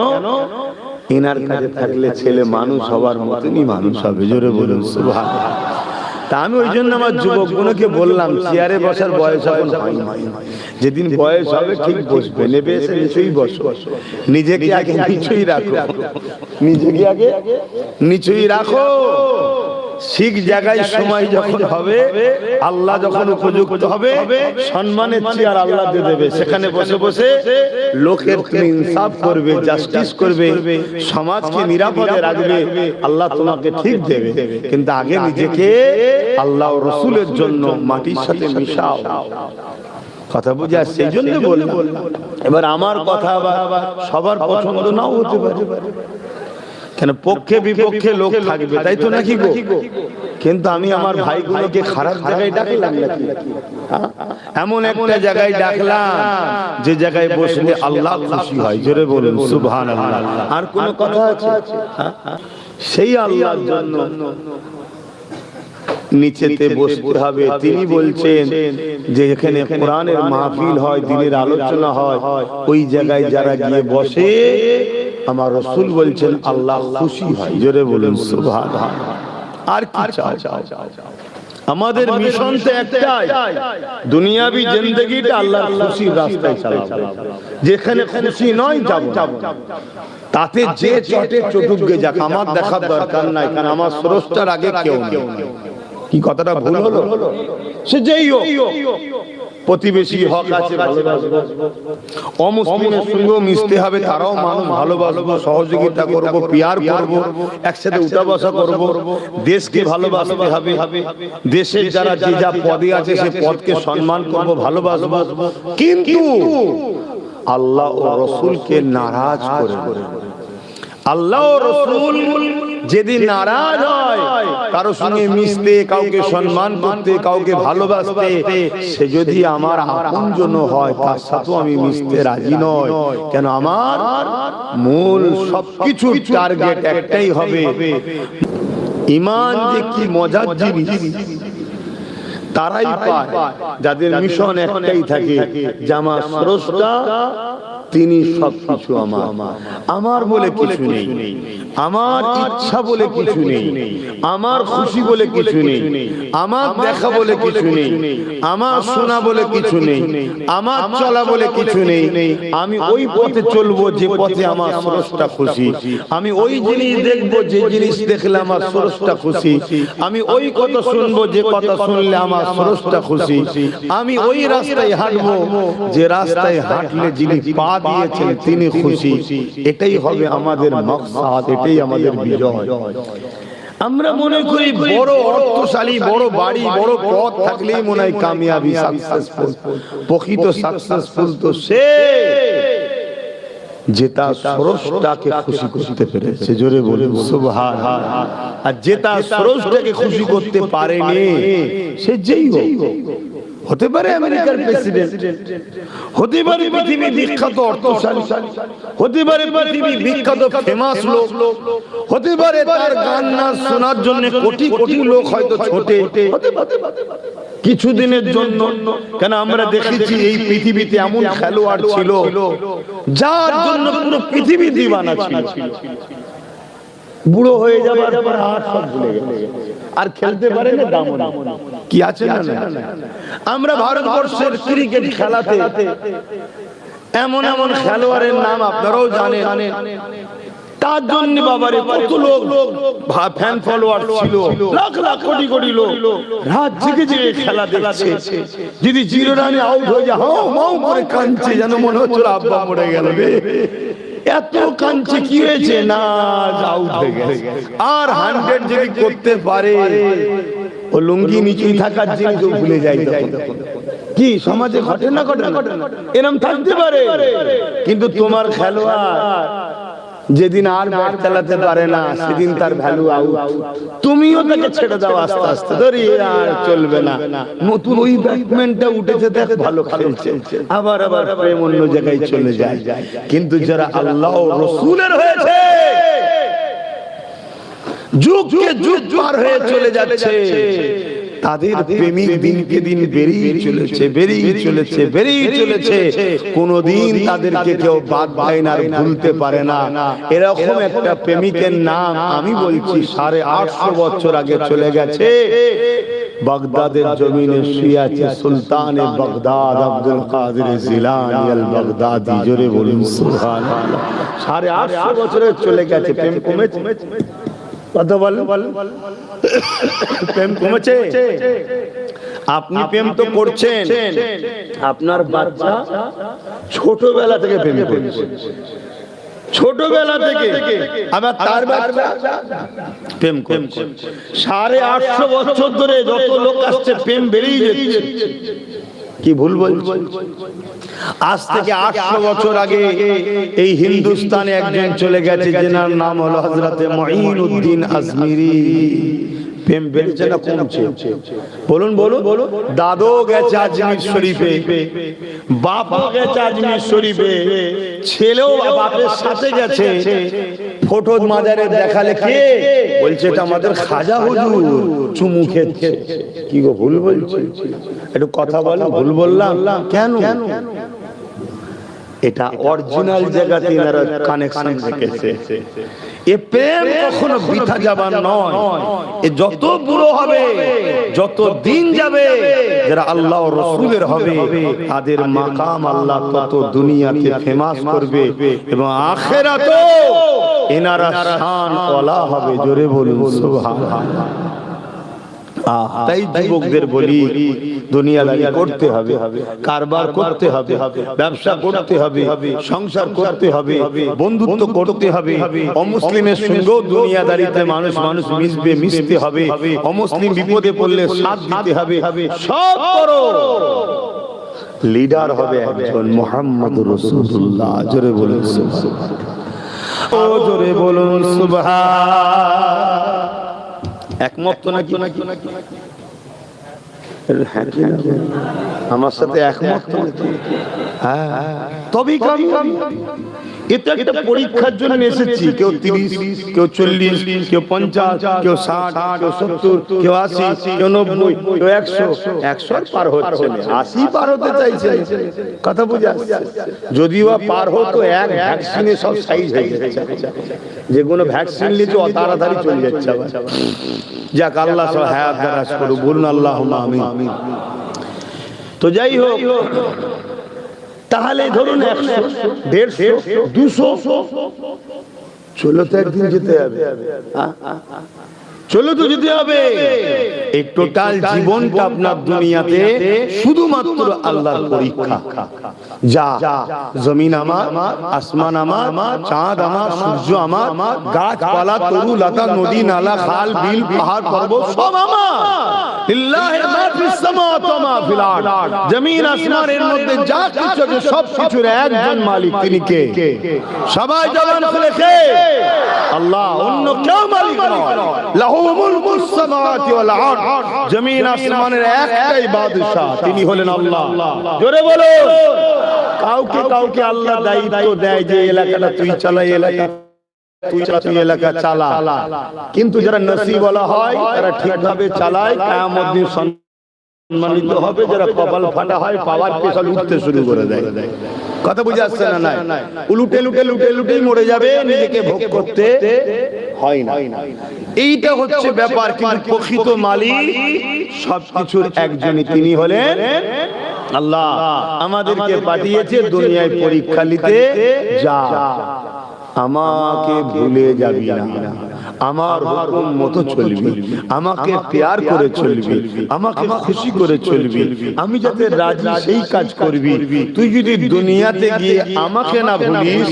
এনার কাছে থাকলে ছেলে মানুষ হওয়ার মতনই মানুষ হবে। জোরে বলুন সুবহানাল্লাহ। তা আমি ওই জন্য আমার যুবকগুলোকে বললাম চেয়ারে বসার বয়স এখন হয়নি, যেদিন বয়স হবে ঠিক বসবে, নেবে এসে নিচুই বসো, নিজেকে আগে নিচুই রাখো, নিজেকে আগে নিচুই রাখো। ঠিক জায়গায় সময় যখন হবে, আল্লাহ যখন উপযুক্ত হবে, সম্মানের চেয়ার আল্লাহ দিয়ে দেবে, সেখানে বসে বসে লোকের ইনসাফ করবে, জাস্টিস করবে, সমাজকে নিরাপদে রাখবে, আল্লাহ তোমাকে ঠিক দেবে। কিন্তু আগে নিজেকে আল্লাহ ও রাসূলের জন্য মাটির সাথে মিশাও। কথা বুঝে আসছে, সেই জন্য বললাম। এবার আমার কথা আবার সবার পছন্দ নাও হতে পারে, কেন পক্ষে বিপক্ষে লোক থাকবে, তাই তো নাকি গো? কিন্তু আমি আমার ভাইগুলোকে খারাপ জায়গায় ডাকলাম নাকি? এমন একটা জায়গায় ডাকলাম যে জায়গায় বসলে আল্লাহ খুশি হয়। জোরে বলুন সুবহানাল্লাহ। আর কোন কথা আছে? সেই আল্লাহর জন্য নিচেতে বসতে হবে। তিনি বলছেন যে এখানে কোরআনের মাহফিল হয়, দ্বীনের আলোচনা হয়, ওই জায়গায় যারা গিয়ে বসে আমার রাসূল বলছেন আল্লাহ খুশি হয়। জোরে বলুন সুবহানাল্লাহ। আর কি চাও? আমাদের মিশন তো একটাই, দুনিয়াবি জিন্দেগিটা আল্লাহর খুশির রাস্তায় চালাবো। যেখানে খুশি নয় যাব, তাতে যে চটে চটুকে যাক, আমার দেখার দরকার নাই, কারণ আমার স্রষ্টার আগে কেউ নেই। কি কথাটা ভুল হলো? সে যেই হোক, প্রতিবেশী হক আছে ভালোবাসবো, অমুসলিমের সঙ্গেও মিশতে হবে, তারাও মানুষ ভালোবাসবো, সহযোগিতা করব, পিয়ার করব, একসাথে উঠা বসা করব, দেশকে ভালোবাসতে হবে, দেশের যারা যে যা পদে আছে সে পদকে সম্মান করব, ভালোবাসবো। কিন্তু আল্লাহ ও রাসূলকে নারাজ করে, আল্লাহ ও রাসূল যেদিন নারাজ হয় কারো সঙ্গে মিশতে, কাউকে সম্মান করতে, কাউকে ভালোবাসতে, সে যদি আমার আপনজন হয় তার সাথেও আমি মিশতে রাজি নই। কেন? আমার মূল সবকিছুর টার্গেট একটাই হবে, ঈমান যে কি মজার জিনিস তারাই পায় যাদের মিশন একটাই থাকে যে আমার স্রষ্টা তিনি সবকিছু আমার, আমার বলে কিছু নেই, আমার ইচ্ছা বলে কিছু নেই, আমার খুশি বলে কিছু নেই, আমার দেখা বলে কিছু নেই, আমার শোনা বলে কিছু নেই, আমার চলা বলে কিছু নেই। আমি ওই পথে চলবো যে পথে আমার স্রষ্টা খুশি, আমি ওই জিনিস দেখবো যে জিনিস দেখলে আমার স্রষ্টা খুশি, আমি ওই কথা শুনবো যে কথা শুনলে আমার স্রষ্টা খুশি, আমি ওই রাস্তায় হাঁটবো যে রাস্তায় হাঁটলে যিনি পা দিয়েছেন তিনি খুশি। এটাই হবে আমাদের মাকসাদ, এটাই আমাদের বিজয়। আমরা মনে করি বড় অর্থশালী, বড় বাড়ি, বড় পদ থাকলেই মনে হয় কামিয়াবি, সাকসেসফুল। প্রকৃত সাকসেসফুল তো সে যে তার স্রষ্টাকে খুশি করতে পেরেছে। জোরে বলুন সুবহানাল্লাহ। আর যে তার স্রষ্টাকে খুশি করতে পারেনি সে যেই হোক, হতে পারে আমেরিকার প্রেসিডেন্ট, হতে পারে পৃথিবী বিখ্যাত অর্থশালী, হতে পারে পৃথিবী বিখ্যাত ফেমাস লোক, হতে পারে তার গান নাচ শোনার জন্য কোটি কোটি লোক হয়তো ছোটে, কিছুদিনের জন্য। কেন? আমরা দেখেছি এই পৃথিবীতে এমন খেলোয়াড় ছিল যার জন্য পুরো পৃথিবী দিওয়ানা ছিল, বুড়ো হয়ে যাবার পর আর সব ভুলে গেছে, আর খেলতে পারে না, দাম কি আছে না? আমরা ভারতবর্ষের ক্রিকেট খেলাতে এমন এমন খেলোয়াড়ের নাম আপনারাও জানেন, তার জন্য বাবারে কত লোক ফ্যান ফলোয়ার ছিল, লাখ লাখ কোটি কোটি লোক রাত জেগে জেগে খেলা দেখছে। যদি 0 রানে আউট হয়ে যায় হাউ মাউ করে কাঁদছে, যেন মনে হচ্ছে আব্বা মরে গেল রে, এত কাঁদছে। কি হয়েছে? না, আউট হয়ে গেছে। আর 100 যদি করতে পারে, ও লুঙ্গি নিচে থাকার জিনিসও ভুলে যায়। কি সমাজে ঘটে না? ঘটে না? এরকম থাকতে পারে। কিন্তু তোমার খেলোয়াড় যেদিন আর ব্যাট চালাতে পারে না সেদিন তার ভ্যালু আউট। তুমিও তাকে ছেড়ে দাও আস্তে আস্তে, ধরি আর চলবে না। নতুন ওই ব্যাটসম্যানটা উঠেছে, দেখ ভালো খেলছে, আবার আবার প্রেম অন্য জায়গায় চলে যায়। কিন্তু যারা আল্লাহ ও রাসূলের হয়েছে, যুগকে যুগ পার হয়ে চলে যাচ্ছে, তাদের প্রেমিক দিনকে দিন বেরিয়ে চলেছে, বেরিয়ে চলেছে, বেরিয়ে চলেছে। কোনদিন তাদেরকে কেউ বাদ দেয় না, ভুলতে পারে না। এরকম একটা প্রেমিকের নাম আমি বলছি 850 বছর আগে চলে গেছে। বাগদাদের জমিনে শুয়ে আছে সুলতানে বাগদাদ আব্দুল কাদের জিলানী আল বাগদাদি। জোরে বলুন সুবহানাল্লাহ। 850 বছরে চলে গেছে। প্রেম কমেছে? কথা বলেন, প্রেম কমেছে? আপনি প্রেম তো করছেন, আপনার বাচ্চা ছোটবেলা থেকে প্রেম করছে, ছোটবেলা থেকে। আবার তার বাচ্চা প্রেম করছে। 850 বছর ধরে যত লোক আসছে প্রেম বেরিয়ে যাচ্ছে। কি ভুল বলছি? আজ থেকে 800 বছর আগে এই হিন্দুস্তানে একজন চলে গেছে, যার নাম হলো হযরতে মুঈনুদ্দিন আজমিরি। প্রেম বেড়েছে না কমছে? বলুন বলুন। দাদু গেছে আজমির শরীফে, বাপও গেছে আজমির শরীফে, ছেলেও বাপের সাথে গেছে। ফটো মাজারে দেখালে কে বলছে এটা আমাদের খাজা হুজুর, চুমু খেচ্ছে। কি গো ভুল বলছি? একটু কথা বলো, ভুল বললাম কেন? এটা অরিজিনাল জায়গাতে এনারা কানেকশন রেখেছে। এ প্রেম কখনো বৃথা যাবার নয়। এ যত বুড়ো হবে, যত দিন যাবে, যারা আল্লাহ ও রাসূলের হবে, তাদের মাকাম আল্লাহ তত দুনিয়াতে ফেমাস করবে এবং আখিরাতেও এনারা শান ওয়ালা হবে। জোরে বলুন সুবহানাল্লাহ। তাই যুবকদের বলি, দুনিয়াদারি করতে হবে, কারবার করতে হবে, ব্যবসা করতে হবে, সংসার করতে হবে, বন্ধুত্ব করতে হবে। অমুসলিমের সঙ্গেও দুনিয়াদারিতে মানুষ মিশতে হবে। অমুসলিম বিপদে পড়লে সাথ দিতে হবে। সব করো, লিডার হবে একজন মুহাম্মদুর রাসূলুল্লাহ। জোরে বলুন সুবহানাল্লাহ। ও জোরে বলুন সুবহানাল্লাহ। একমত তো নাকি? আমার সাথে একমত তো নাকি? হ্যাঁ, তবেই কাম। এটা একটা পরীক্ষার জন্য এসেছি। কেউ 30, কেউ 40, কেউ 50, কেউ 60, কেউ 70, কেউ 80, কেউ 90, কেউ 100। 100 পার হচ্ছে না, 80 পার হতে চাইছে। কথা বুঝে আসছে? যদিও পার হতো, এক ভ্যাকসিনে সব সাইজ হয়ে যাচ্ছে। যেগুলো ভ্যাকসিন নিয়েছে তাড়াতাড়ি চলে যাচ্ছে। যাক, আল্লাহ সব হায়াত দারাজ করুক। বলুন আল্লাহুম্মা আমিন। তো যাই হোক, তাহলে ধরুন 100, 150, 200 চলো তো একদিন যেতে হবে। চলো তো যেতে হবে। এই টোটাল জীবনটা আপনার দুনিয়াতে শুধুমাত্র আল্লাহর পরীক্ষা। যা জমিন আমার, আসমান আমার, চাঁদ আমার, সূর্য আমার, গাছপালা, তরু লতা, নদী নালা, খাল বিল, পাহাড় পর্বত সব আমার। লিল্লাহি মা ফিস সামাওয়াতি ওয়া মা ফিল আরদ। জমিন আসমানের মধ্যে যা কিছু আছে সব কিছুর একজন মালিক। তিনি কে? সবাই জবান খুলে কে? আল্লাহ, অন্য কেউ মালিক নয়। লাহু মুলকুস সামাওয়াতি ওয়াল আরদ। জমিন আসমানের একটাই বাদশা, তিনি হলেন আল্লাহ। জোরে বলো। কাউকে আল্লাহ দায়িত্ব দেয় যে এলাকাটা তুই চালা, এলাকা তুই এলাকা চালা। কিন্তু যারা নসিবওয়ালা হয় তারা ঠিকভাবে চালায়, কিয়ামত দিন সম্মানিত হবে। যারা কপাল ফাটা হয়, পাওয়ার পেছাল উঠতে শুরু করে দেয়। কথা বুঝে আসছে না? নাই, লুটে মরে যাবে, নিজেকে ভোগ করতে হয় না। এইটা হচ্ছে ব্যাপার। কিন্তু প্রকৃত মালিক সবকিছুর একজনই, তিনি হলেন আল্লাহ। আমাদেরকে পাঠিয়েছে দুনিয়ায় পরীক্ষা নিতে। যা, আমাকে ভুলে যাবি না, আমার হুকুম মতো চলবি, আমাকে প্যার করে চলবি, আমাকে খুশি করে চলবি, আমি যাতে রাজি সেই কাজ করবি। তুই যদি দুনিয়াতে গিয়ে আমাকে না ভুলিস,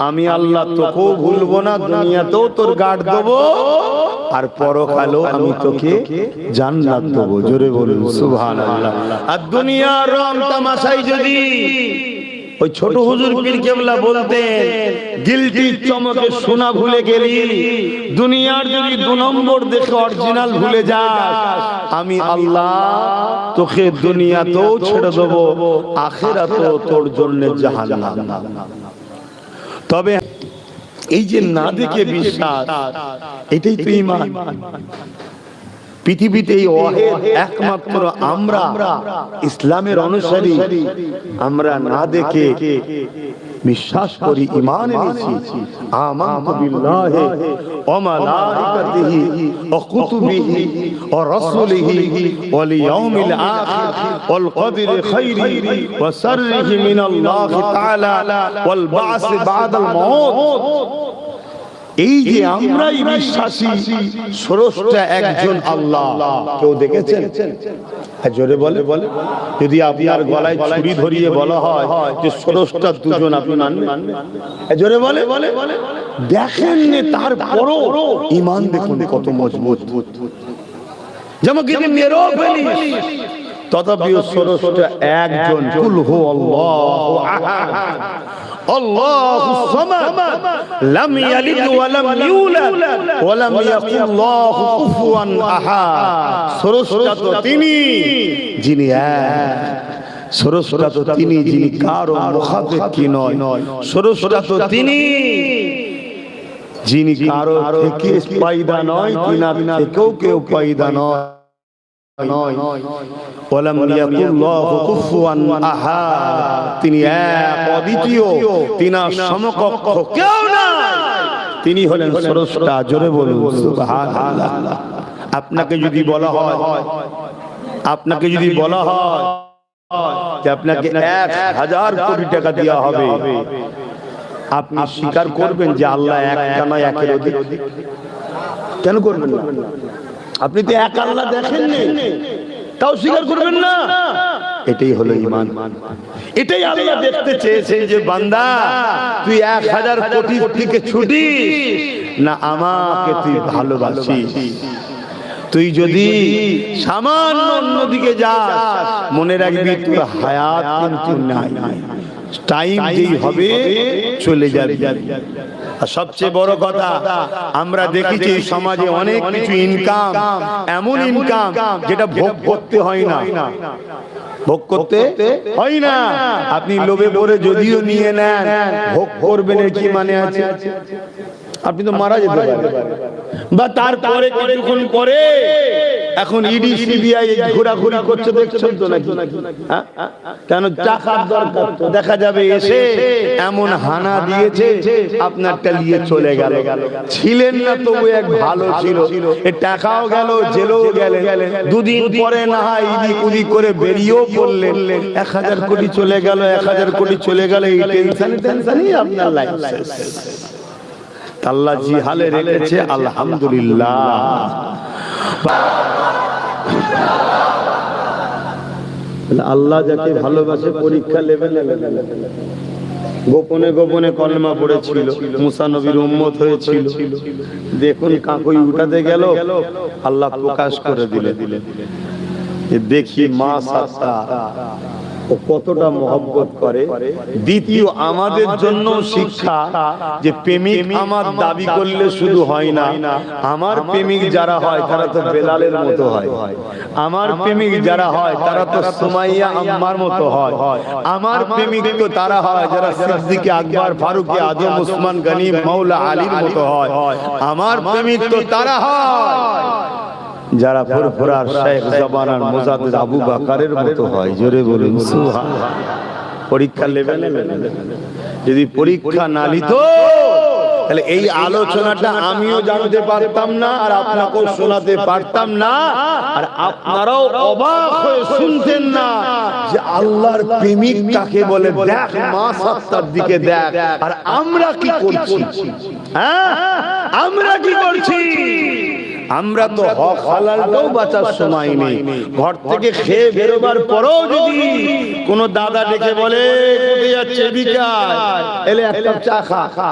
আমি আল্লাহ তোকেও ভুলবো না, দুনিয়াতেও তোর গার্ড দেবো, আর পরকালেও আমি তোকে জান্নাত দেবো। জোরে বলুন সুবহানাল্লাহ। আর দুনিয়ার রং তামাশাই যদি ওই ছোট হুজুর পীর কেবলা বলতেন, গিলটি চমকে সোনা ভুলে গেলি, দুনিয়ার যদি 2 নম্বর দেখে অরিজিনাল ভুলে যাস, আমি আল্লাহ তোকে দুনিয়াতেও ছেড়ে দেবো, আখিরাতেও তোর জন্য জাহান্নাম। তবে এই যে না দেখে বিশ্বাস, এটাই তো ঈমান। পৃথিবীতে এই ওয়াহিদ একমাত্র আমরা ইসলামের অনুসারী, আমরা না দেখে বিশ্বাস করি, ঈমান এনেছি। আমানতু বিল্লাহি ওয়া মালাইকাতিহি ওয়া কুতুবিহি ওয়া রাসূলিহি ওয়াল ইয়াউমিল আখির ওয়াল কদরি খাইরিহি ওয়া শাররিহি মিনাল্লাহি তাআলা ওয়াল বা'স বা'দাল মাউত। এই যে আমরাই বিশ্বাসী, স্রষ্টা একজন আল্লাহ। কেউ দেখেছেন? জোরে বলে। যদি আপনার গলায় ছুরি ধরিয়ে বলা হয় যে স্রষ্টা দুজন, আপনি মানবেন? জোরে বলে। দেখেন তারপরও ঈমান দেখুন কত মজবুত। যেমন কিন্তু মেরেও ফেলিস, তথাপিও স্রষ্টা একজন, কুল হুয়াল্লাহু আহাদ আল্লাহুস সামাদ লাম ইয়ালিদ ওয়া লাম ইউলাদ ওয়া লাম ইয়াকুল লাহু কুফুয়ান আহাদ। স্রষ্টা তো তিনি যিনি এক, স্রষ্টা তো তিনি যিনি কারো মুখাপেক্ষী নয়, স্রষ্টা তো তিনি যিনি কারো থেকে পয়দা নয়, তিনার থেকেও কেউ পয়দা নয়। ওয়ালাম ইয়াকুল্লাহু কুফুয়ান আহাদ, তিনি এক অদ্বিতীয়, তিনার সমকক্ষ কেউ নাই, তিনি হলেন স্রষ্টা। জোরে বলুন সুবহানাল্লাহ। আপনাকে যদি বলা হয়, আপনাকে যদি বলা হয় যে আপনাকে 1000 কোটি টাকা দেওয়া হবে, আপনি স্বীকার করবেন যে আল্লাহ একটা নয়, একের অধিক? কেন করবেন না? আপনি তো এক আল্লাহ দেখেননি, তাও স্বীকার করবেন না? এটাই হলো ঈমান। এটাই আল্লাহ দেখতে চেয়েছেন যে বান্দা তুই 1000 কোটির দিকে ছুটিস না আমাকে তুই ভালোবাসিস। তুই যদি সামান্য অন্যদিকে যাস, মনে রাখবি তোর হায়াত কিন্তু নাই, টাইম যেই হবে চলে যাবে। আর সবচেয়ে বড় কথা, আমরা দেখেছি সমাজে অনেক কিছু ইনকাম, এমন ইনকাম যেটা ভোগ করতে হয় না, ভোগ করতে হয় না। আপনি লোভে পড়ে যদিও নিয়ে নেন, ভোগ করবেন কি মানে আছে? আপনি তো মারা যেতে পারেন, বা তারপরে কিছুক্ষণ পরে এখন ইডি সিবিআই ঘোরাঘুরি করছে, দেখছেন তো নাকি? কেন? টাকার দরকার, দেখা যাবে এসে এমন হানা দিয়েছে আপনারটা নিয়ে চলে গেল। ছিলেন না তবু এক ভালো ছিল, এ টাকাও গেল, জেলেও গেলেন, দুদিন পরে না হয় ইডি কুদি করে বেরিয়েও পড়লেন, 1000 কোটি চলে গেল, 1000 কোটি চলে গেল, এই টেনশনই আপনার লাইফ শেষ। আল্লাহ জি হালে রেখেছে, আলহামদুলিল্লাহ। আল্লাহ যাকে ভালোবাসে পরীক্ষা লেভেল গোপনে গোপনে কলমা পড়েছিল, মুসা নবীর উম্মত হয়েছিল। দেখুন কাকুই উঠাতে গেল, আল্লাহ প্রকাশ করে দিলেন। দেখি মা সাত্তা ও কতটা মহব্বত করে। দ্বিতীয়, আমাদের জন্য শিক্ষা যে প্রেমিক আমার দাবি করলে শুধু হয় না, আমার প্রেমিক যারা হয় তারা তো বেলালের মতো হয়, আমার প্রেমিক যারা হয় তারা তো সুমাইয়া আম্মার মতো হয়, আমার প্রেমিক তো তারা হয় যারা সিদ্দিক আকবর, ফারুক আজম, উসমান গনি, মাওলা আলীর মতো হয়, আমার প্রেমিক তো তারা হয় যারা ফুরফুরার শেখ জবানার মুজাদ্দিদ আবু বকরের মতো হয়। জোরে বলুন সুবহানাল্লাহ। পরীক্ষা লেভেল, যদি পরীক্ষা না নিত তাহলে এই আলোচনাটা আমিও জানতে পারতাম না, আর আপনাকেও শোনাতে পারতাম না, আর আপনারাও অবাক হয়ে শুনতেন না যে আল্লাহর প্রেমিক কাকে বলে। দেখ মা সাত্তার দিকে দেখ, আর আমরা কি করছি? হ্যাঁ, আমরা কি করছি? আমরা তো হক হালালটাও বাঁচার সময় নেই। ঘর থেকে খেয়ে বেরোবার পরেও যদি কোনো দাদা ডেকে বলে কোথায় যাচ্ছে বিকায়, এলে এক কাপ চা খা,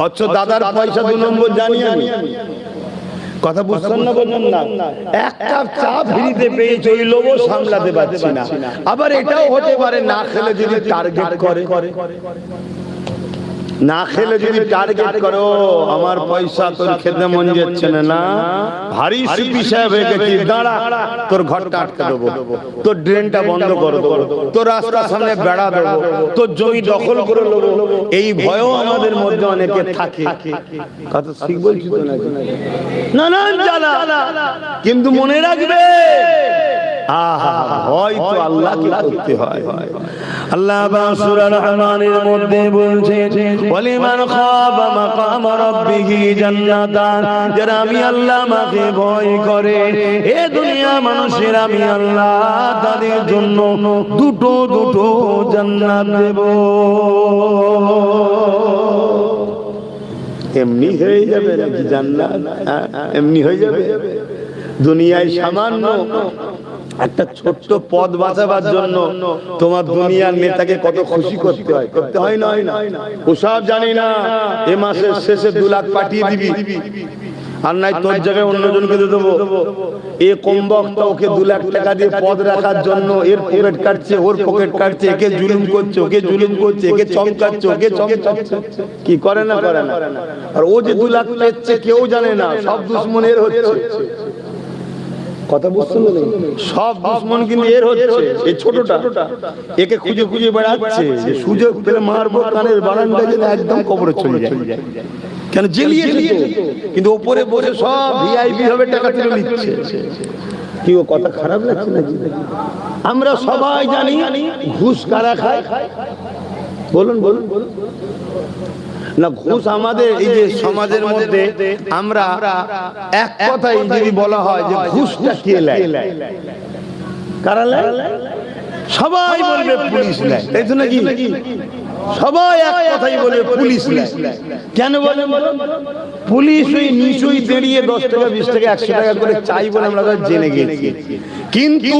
অথচ দাদার পয়সা 2 নম্বর জানি আমি। কথা বুঝছেন না? বলুন না, এক কাপ চা ফ্রিতে পেয়েছে, ওই লোভও সামলাতে পারছি না। আবার এটাও হতে পারে না খেলে যদি টার্গেট করে, না খেলে যদি টার্গেট করো, আমার পয়সা তোর খেতে মন যাচ্ছে না, ভারী সিপি সাহেব হয়ে গেছি, দাঁড়া, তোর ঘরটা আটকে দেবো, তোর ড্রেনটা বন্ধ করে দেবো, তোর রাস্তার সামনে বেড়া দেবো, তোর জমি দখল করে নেবো, এই ভয়ও আমাদের মধ্যে অনেকে থাকে। কথা ঠিক বলছি তো নাকি? নানান জ্বালা, কিন্তু মনে রাখবে হয়তো আল্লাহকে করতে হয়। আল্লাহ সূরা রহমানের মধ্যে বলছেন, ওয়ালিমান খাবা মাকাম রাব্বিহি জান্নাতান, যারা আমি আল্লাহ আমাকে ভয় করে, এ দুনিয়া মানুষের আমি আল্লাহ তাদের জন্য দুটো দুটো জান্নাত দেব। এমনি হয়ে যাবে নাকি জান্নাত? এমনি হয়ে যাবে? দুনিয়ায় সামান্য একটা ছোট্ট পদ বাঁচাবার জন্য তোমার দুনিয়ার নেতাকে কত খুশি করতে হয়, করতে হয় না? ওসব জানি না, এ মাসের শেষে 2 লাখ পাঠিয়ে দিবি, আর নাই তোর জায়গায় অন্যজনকে দিয়ে দেবো। এ কমবক্তা ওকে 2 লাখ টাকা দিয়ে পদ রাখার জন্য এর পকেট কাটছে, ওর পকেট কাটছে, একে জুলুম করছে, ওকে জুলুম করছে, একে চমকাচ্ছে, ওকে চমকাচ্ছে, কি করে না করে না। আর ও যে 2 লাখ পেচ্ছে কেউ জানে না, সব দুশ্মনের হচ্ছে। কথা বুঝতে পারলে? সব দুশ্মন কিন্তু এর হচ্ছে, এই ছোটটা একে খুঁজে খুঁজে বেড়াচ্ছে, যে সুযোগ পেলে মারবো, কানের বারান্দায় যেন একদম কবরে চলে যায়। কেন জেলিয়েছে তো, কিন্তু উপরে বসে সব ভিআইপি ভাবে টাকা তুলে নিচ্ছে। কি ও কথা খারাপ লাগছে নাকি? আমরা সবাই জানি ঘুষ কারা খায়। বলুন বলুন না, ঘুষ আমাদের এই যে সমাজের মধ্যে আমরা এক কথাই যদি বলা হয় যে ঘুষটা কে নেয়, কারা নেয়? সবাই বলবে পুলিশ নেয়, তাই তো নাকি? সবাই এক কথাই বলে পুলিশ নেয়। কেন বলেন? পুলিশ ওই নিচুই দাঁড়িয়ে 10 টাকা 20 টাকা 100 টাকা করে চাই বলে আমরা জেনে গেছি, কিন্তু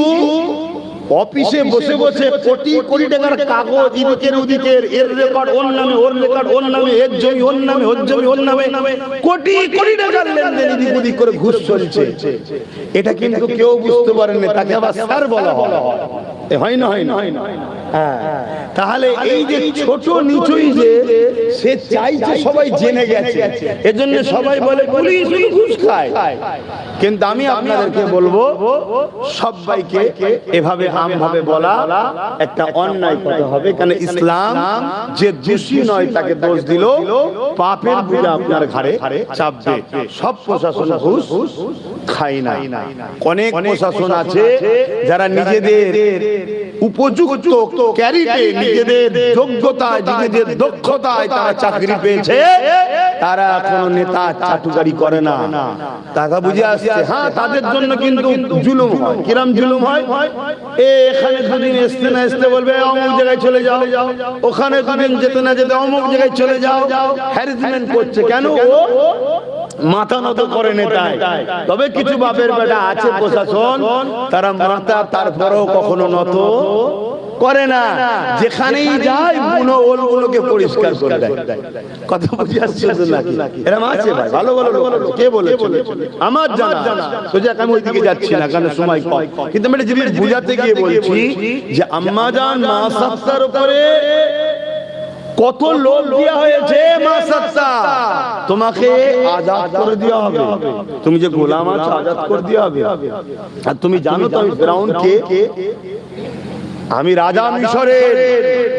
অফিসে বসে বসে কোটি কোটি টাকার কাগজ এদিকের ওদিকের, এর রেকর্ড ওর নামে, ওর রেকর্ড ওর নামে, এর জমি ওর নামে, ওর জমি ওর নামে, কোটি কোটি টাকার লেনদেন এদিক ওদিক করে ঘুষ চলছে। এটা কিন্তু কেউ বুঝতে পারেন না, তাকে আবার স্যার বলা হয়। হয় না, হয় না, হয় না। হ্যাঁ, তাহলে এই যে ছোট নিচুই যে সে চাইছে সবাই জেনে গেছে, এজন্য সবাই বলে পুলিশ ঘুষ খায়। কিন্তু আমি আপনাদেরকে বলবো, সবাইকে এভাবে আমভাবে বলা একটা অন্যায় কথা হবে। কারণ ইসলাম যে দোষী নয় তাকে দোষ দিল, পাপের বোঝা আপনার ঘাড়ে চাপবে। সব প্রশাসন ঘুষ খায় না। অনেক প্রশাসন আছে যারা নিজেদের উপযুক্ত ক্যারিটে, নিজেদের যোগ্যতায়, নিজেদের দক্ষতায় তারা চাকরি পেয়েছে, তারা কোনো নেতা চাটুকারি করে না, টাকা বুঝে আসছে। হ্যাঁ, তাদের জন্য কিন্তু জুলুম হয়। কিরম জুলুম হয়? এখানে দুদিন আসতে না আসতে বলবে অমুক জায়গায় চলে যাও, ওখানে দুদিন যেতে না যেতে অমুক জায়গায় চলে যাও। হ্যারাসমেন্ট করছে। কেন? ও মাথা নত করে নেতায়। তবে কিছু বাপের বেটা আছে প্রশাসন, তারা মাথা তারপরেও কখনো নত করে না, যেখানেই যায় বুনো ওলগুলোকে পরিষ্কার করে দেয়। কথা বুঝে আসছে নাকি? এরকম আছে ভাই, ভালো ভালো লোক। কে বলেছে? আমার জানা। সোজা আমি ওইদিকে যাচ্ছি না, কারণ সময় কম। কিন্তু আমি একটা জিনিস বুঝাতে গিয়ে বলছি যে আম্মাজান মা সাত্তার উপরে কত লোক দেওয়া হয়েছে। মা সাত্তা তোমাকে আজাদ করে দেওয়া হবে, তুমি যে গোলাম আছো আজাদ করে দেওয়া হবে। আর তুমি জানো তো আমি ফিরাউন কে? আমি রাজা মিশরের,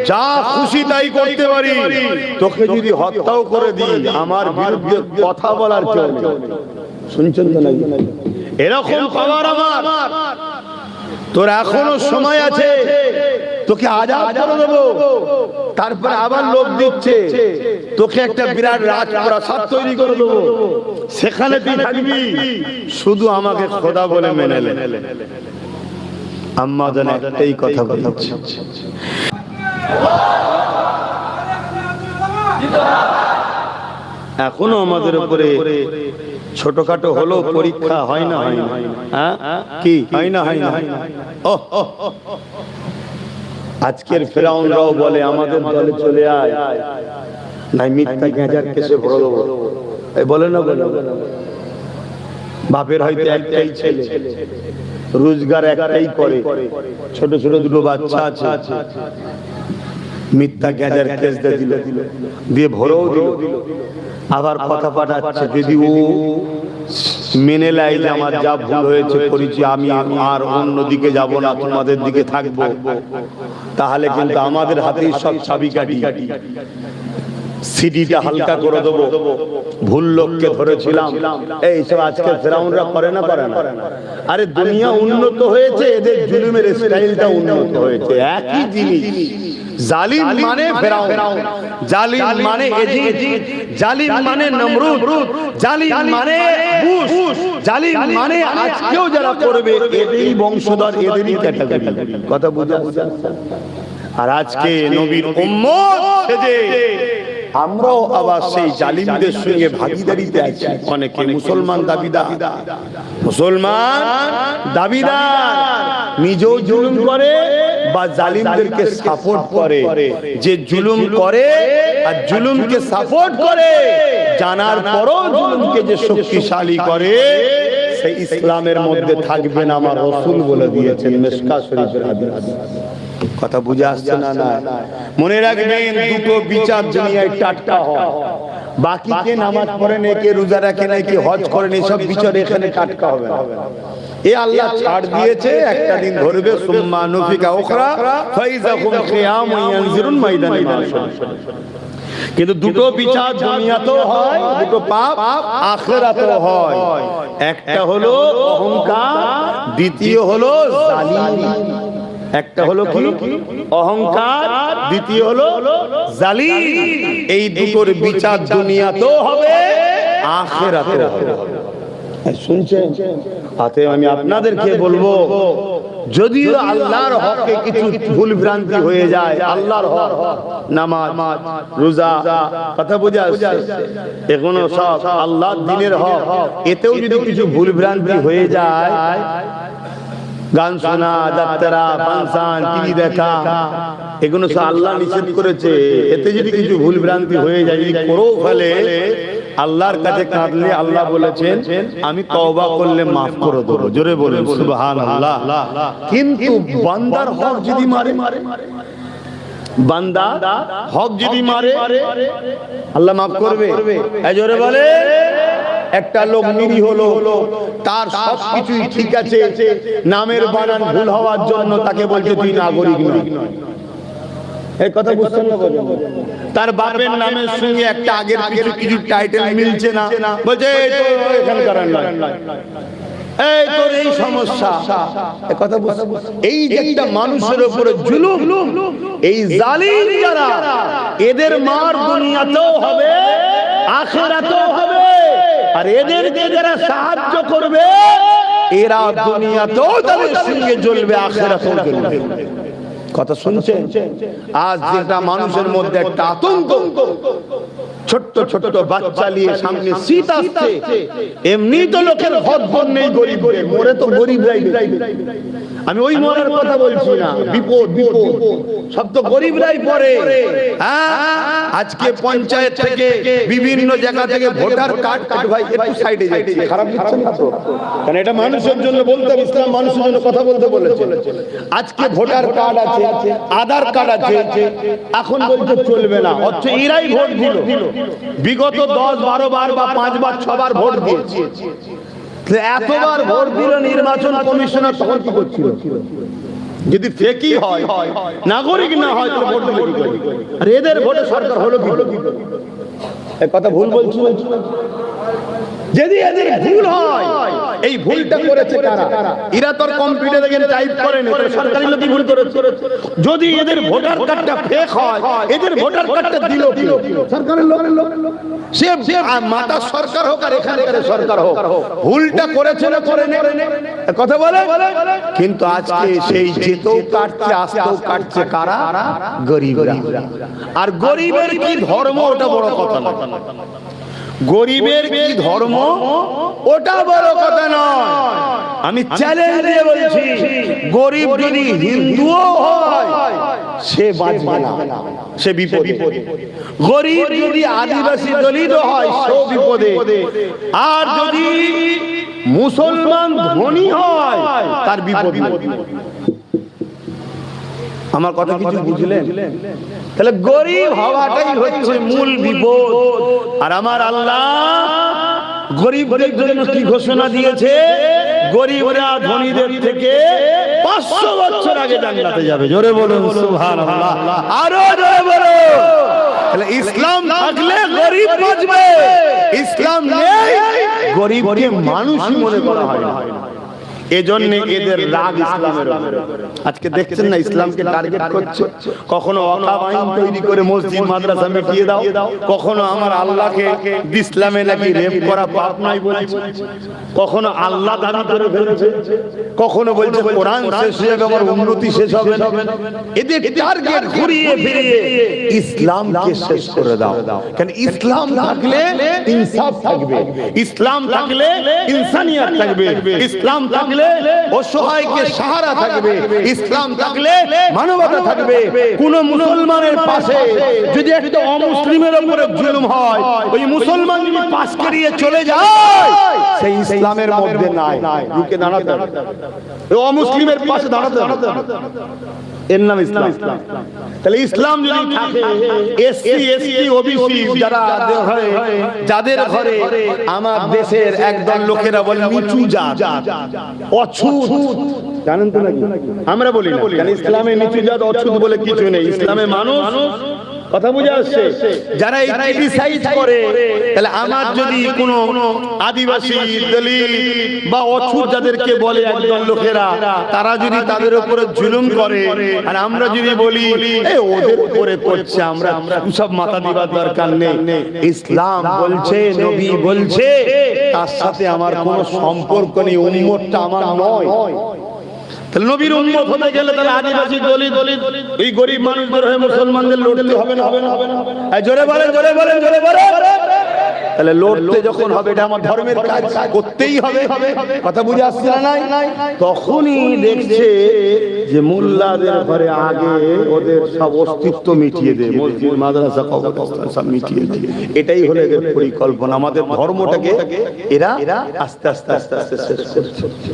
যা খুশি তাই করতে পারি। তোকে যদি হত্যাও করে দিই, আমার বিরুদ্ধে কথা বলার কেউ নেই। শুনছেন তো নাকি? এরকম পাওয়ার আমার। তোর এখনো সময় আছে, তোকে আজাদ করে দেবো। তারপরে আবার লোক দিচ্ছে তোকে একটা বিরাট রাজপ্রাসাদ তৈরি করে দেবো, সেখানে তুই থাকবি, শুধু আমাকে খোদা বলে মেনে নে। আম্মা জান একটাই কথা বলছে, এখনো আমাদের উপরে ছোটখাটো হলো পরীক্ষা হয় না, হয় না? কি হয় না, হয় না? আজকের ফেরাউনরাও বলে আমাদের দলে চলে আয়, নাই মিথ্যা গেঁজার কেসে ভরে দেবো। বলে না, বলে বাপের হয়তো একটাই ছেলে, রোজগার একটাই করে, ছোট ছোট দুটো বাচ্চা আছে, মিথ্যা গেঁজার কেস দিল, দিয়ে ভরেও দিল। আবার কথা পাঠাচ্ছে, যদি ও মেনে নেয় যে আমার যা ভুল হয়েছে করেছি, আমি আর অন্যদিকে যাব না, তোমাদের দিকে থাকবো, তাহলে কিন্তু আমাদের হাতেই সব চাবিকাঠি, সিডিটা হালকা করে দেবো। ভুল লোককে ধরেছিলাম, এই সব আজকে ফেরাউনরা করে না, করে না? আরে দুনিয়া উন্নত হয়েছে, এদের জুলুমের স্টাইলটা উন্নত হয়েছে। একই জিনিস, জালিম মানে ফেরাউন, জালিম মানে এজিদ, জালিম মানে নমরুদ, জালিম মানে বুশ, জালিম মানে আজকেও যারা করবে এদেরই বংশধর, এদেরই ক্যাটাগরি। কথা বুঝা? আর আজকে নবীর উম্মত সেজে আমরাও আবার সেই জালিমদের সঙ্গে ভাগীদারিতে আছি। অনেকে মুসলমান দাবিদার, মুসলমান দাবিদার, নিজেও জুলুম করে, বা জালিমদেরকে সাপোর্ট করে, যে জুলুম করে আর জুলুমকে সাপোর্ট করে, জানার পরও জুলুমকে যে শক্তিশালী করে, সেই ইসলামের মধ্যে থাকবে না। আমার রাসূল বলে দিয়েছেন, মিশকাত শরীফের হাদিস। কথা বুঝে আসছে না? না, মনে রাখবেন দুটো বিচার দুনিয়ায় টাটকা হয়। বাকি কে নামাজ পড়ে না, কে রোজা রাখে না, কে হজ করে না, সব বিচার এখানে টাটকা হবে না। এ আল্লাহ ছাড় দিয়েছে, একটা দিন ধরবে, সুম্মা নুফিকা উখরা ফাইযাহুম কিয়াম ইয়ানজিরুন মাইদানে মাশর। কিন্তু দুটো বিচার দুনিয়াতেও হয়, দুটো পাপ আখিরাতেও হয়। একটা হলো অহংকার, দ্বিতীয় হলো জালিম। একটা হলো কি? অহংকার, দ্বিতীয় হলো জালিম। এই দুটোর বিচার দুনিয়াতেও হবে, আখিরাতেও হবে। শুনছেন? তাতে আমি আপনাদেরকে বলবো, যদিও আল্লাহর হকে কিছু ভুল ভ্রান্তি হয়ে যায়, আল্লাহর হক, নামাজ, রোজা, কথা বুঝা আসছে, এগুলো সব আল্লাহর দ্বীনের হক, এতেও যদি কিছু ভুল ভ্রান্তি হয়ে যায়, গান শোনা, যাত্রা, ফাংশন, টিভি দেখা, এগুলো সব আল্লাহ নিষেধ করেছে। এতে যদি কিছু ভুল ভ্রান্তি হয়ে যায়, যদি করেও ফেলে, আল্লাহর কাছে কাঁদলে আল্লাহ বলেছেন আমি তওবা করলে মাফ করে দেব। জোরে বলেন সুবহানাল্লাহ। কিন্তু বান্দার হক যদি মারে, বান্দা হক যদি মারে, আল্লাহ মাফ করবে? জোরে বলে। একটা লোক নিরীহ হলো, তার সবকিছুই ঠিক আছে, নামের বানান ভুল হওয়ার জন্য তাকে বলছে তুই নাগরিক নয়। এই কথা বুঝছেন না? তার বাপের নামের সঙ্গে একটা আগের পিছু কিছু টাইটেল মিলছে না, বলছে এই তো এখানকার নয়, এই তোর এই সমস্যা। এই কথা বুঝছেন? এই যে একটা মানুষের উপরে জুলুম, এই জালিম যারা, এদের মার দুনিয়াতেও হবে, আখিরাতেও হবে। আর এদেরকে যারা সাহায্য করবে, এরা দুনিয়াতেও তাদের সঙ্গে জ্বলবে, আখিরাতেও জ্বলবে। কথা শুনছেন? আজ যেটা মানুষের মধ্যে একটা আতঙ্ক, ছোট্ট ছোট্ট বাচ্চা নিয়ে সামনে শীত আসছে, এমনি তো লোকের ঘর নেই, গরিব মরে তো গরিবরাই। আমি ওই মরার কথা বলছি না, বিপদ বিপদ সব তো গরিবরাই পড়ে। আজকে পঞ্চায়েত থেকে বিভিন্ন জায়গা থেকে ভোটার কার্ড, ভাই একটু সাইডে যাচ্ছি, খারাপ লাগছে না তো? কারণ এটা মানুষের জন্য বলতে, ইসলাম মানুষের জন্য কথা বলতে বলেছে। আজকে ভোটার কার্ড আছে, আধার কার্ড আছে, এখন বলতে চলবে না, অথচ এরাই ভোট দিল। বিগত 10-12 বার বা 5 বার 6 বার ভোট দিয়েছে। এতবার ভোট দিল নির্বাচন কমিশনার, তখন কি করছিল? যদি ফেকি হয়, নাগরিক না হয়, তাহলে ভোট দিল কি করে? আর এদের ভোটে সরকার হলো কি? এই কথা ভুল বলছি? যদি এদের ভুল হয়, এই ভুলটা করেছে কারা? এরা তো কম্পিউটারে দেখেন টাইপ করে না, সরকারি লোকই ভুল করেছে। যদি এদের ভোটার কার্ডটা ফেক হয়, এদের ভোটার কার্ডটা দিল কি? সরকারের লোক। সে মাতা সরকার হোক আর এখানকার সরকার হোক, ভুলটা করেছে না করে না, কথা বলে। কিন্তু আজকে সেই যেতেও কাটছে, আসতেও কাটছে কারা? গরিবরা। আর গরিবের কি ধর্ম, ওটা বড় কথা না। গরিবের কি ধর্ম, ওটা বড় কথা নয়। আমি চ্যালেঞ্জ দিয়ে বলছি, গরিব যদি হিন্দুও হয়, সে বাঁচবে না, সে বিপদে। গরিব যদি আদিবাসী দলিত হয়, সেও বিপদে। আর যদি মুসলমান ধনী হয়, তার বিপদে। আমার কথা কিছু বুঝলেন? তাহলে গরিব হওয়াটাই হচ্ছে মূল বিপদ। আর আমার আল্লাহ গরিবদের জন্য কি ঘোষণা দিয়েছে? গরিবরা ধনীদের থেকে 500 বছর আগে জান্নাতে যাবে। জোরে বলুন সুবহানাল্লাহ, আরো জোরে বলুন। তাহলে ইসলাম থাকলে গরিব বাঁচবে, ইসলাম নেই গরিবকে মানুষই মনে করা হয় না। এজন্য এদের রাগ ইসলামের উপরে। আজকে দেখছেন না, ইসলামকে টার্গেট করছে। কখনো ওয়াকফ আইন তৈরি করে মসজিদ মাদ্রাসা মিটিয়ে দাও, কখনো আমার আল্লাহকে ইসলামে নাকি রেপ করা পাপ নাই বলছে, কখনো আল্লাহ দাবি করে ফেলছে, কখনো বলছে কোরআন শেষ হয়ে যাবে, আমার উন্নতি শেষ হবে না। এদের টার্গেট ঘুরিয়ে ফিরিয়ে ইসলামকে শেষ করে দাও। কারণ ইসলাম থাকলে ইনসাফ থাকবে, ইসলাম থাকলে ইনসানিয়ত থাকবে, ইসলাম থাকলে থাকলে অসহায়কে সাহারা থাকবে, ইসলাম থাকলে মানবতা থাকবে। কোন মুসলমানের পাশে যদি একটা অমুসলিমের উপরে জুলুম হয়, ওই মুসলমান যদি পাশ করিয়ে চলে যায়, সেই ইসলামের মধ্যে নাই। রুকে দাঁড়াতে হবে, অমুসলিমের পাশে দাঁড়াতে হবে, এর নাম ইসলাম। তাহলে ইসলাম যদি থাকে, এসসি এসটি ওবিসি যাদের ঘরে আমার দেশের একদল লোকেরা বলে নিচু জাত, অছুত, জানেন তো নাকি? আমরা বলি না, কারণ ইসলামে নিচু জাত অছুত বলে কিছু নেই। ইসলামে মানুষ, কথা বুঝে আসছে? যারা এই ক্রিটিসাইজ করে, তাহলে আমার যদি কোনো আদিবাসী, দলিত বা অছুত যাদেরকে বলে একদল লোকেরা, তারা যদি তাদের উপরে জুলুম করে, আর আমরা যদি বলি ওদের উপরে করছে, আমরা সব মাথা দিবার দরকার নেই। ইসলাম বলছে, নবী বলছে, তার সাথে আমার কোনো সম্পর্ক নেই, উম্মতটা আমার নয়। তাহলে নবীর উম্মত হতে গেলে তাহলে আদিবাসী, দলিত, এই গরিব মানুষদের হয়ে মুসলমানদের লড়তে হবে না? জোরে বলেন, জোরে বলেন, জোরে বলেন। তাহলে লড়তে যখন হবে, এটা আমার ধর্মের কাজ, করতেই হবে। কথা বুঝে আসছে না? নাই তখনই দেখছে যে মোল্লাদের ঘরে আগে ওদের সব অস্তিত্ব মিটিয়ে দেয়, মসজিদ, মাদ্রাসা, কবরস্থান সব মিটিয়ে দেয়। এটাই হলো এদের পরিকল্পনা। আমাদের ধর্মটাকে এরা আস্তে আস্তে আস্তে আস্তে শেষ করছে।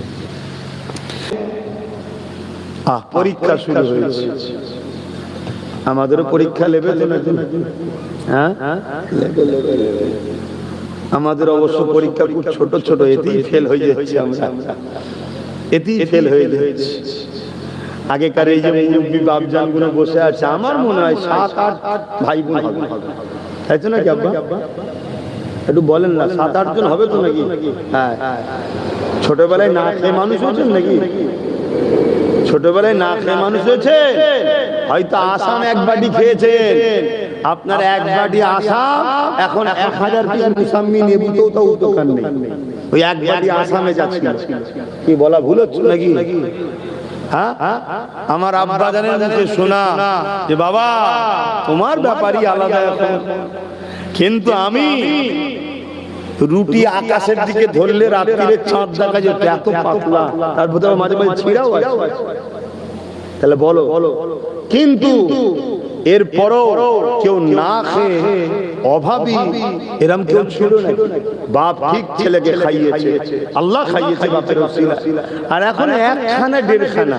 পরীক্ষা শুরু হয়েছে, আমাদেরও পরীক্ষা নেবে তো নাকি? হ্যাঁ, আমাদের অবশ্য পরীক্ষা খুব ছোট ছোট, এতেই ফেল হয়ে যাচ্ছে, আমরা এতেই ফেল হয়ে যাচ্ছে। আগেকার এই যে মুরব্বী বাপজান গুলো বসে আছে, আমার মনে হয় 7-8 ভাই বোন হবে, তাই তো নাকি আব্বা? একটু বলেন না, 7-8 জন হবে তো নাকি? হ্যাঁ, ছোটবেলায় না খেয়ে মানুষ হয়েছেন নাকি? ছোটবেলায় না খেয়ে মানুষ হয়েছে? হয়তো আসাম এক বাটি খেয়েছেন, আপনার এক বাটি আসাম এখন 1000 পিস মুসাম্মি নেবুতেও তো উপকার নেই। ওই এক বাটি আসামে যাচ্ছিল, কি বলা ভুল হচ্ছে নাকি? হ্যাঁ, আমার আব্বা জানেন মুখে শোনা যে বাবা তোমার ব্যাপারই আলাদা এখন, কিন্তু আমি রুটি আকাশের দিকে ধরলে রাত্রিরে চাঁদ দেখা যেত, এত পাতলা, তার ভিতরে মাঝে মাঝে ছিঁড়াও আছে। তাহলে বলো, কিন্তু এরপরও কেউ না খেয়ে অভাবী এরম কেউ ছিল না। বাপ ঠিক ছেলেকে খাইয়েছে, আল্লাহ খাইয়েছে বাপের ওসিলা। আর এখন একখানা দেড়খানা,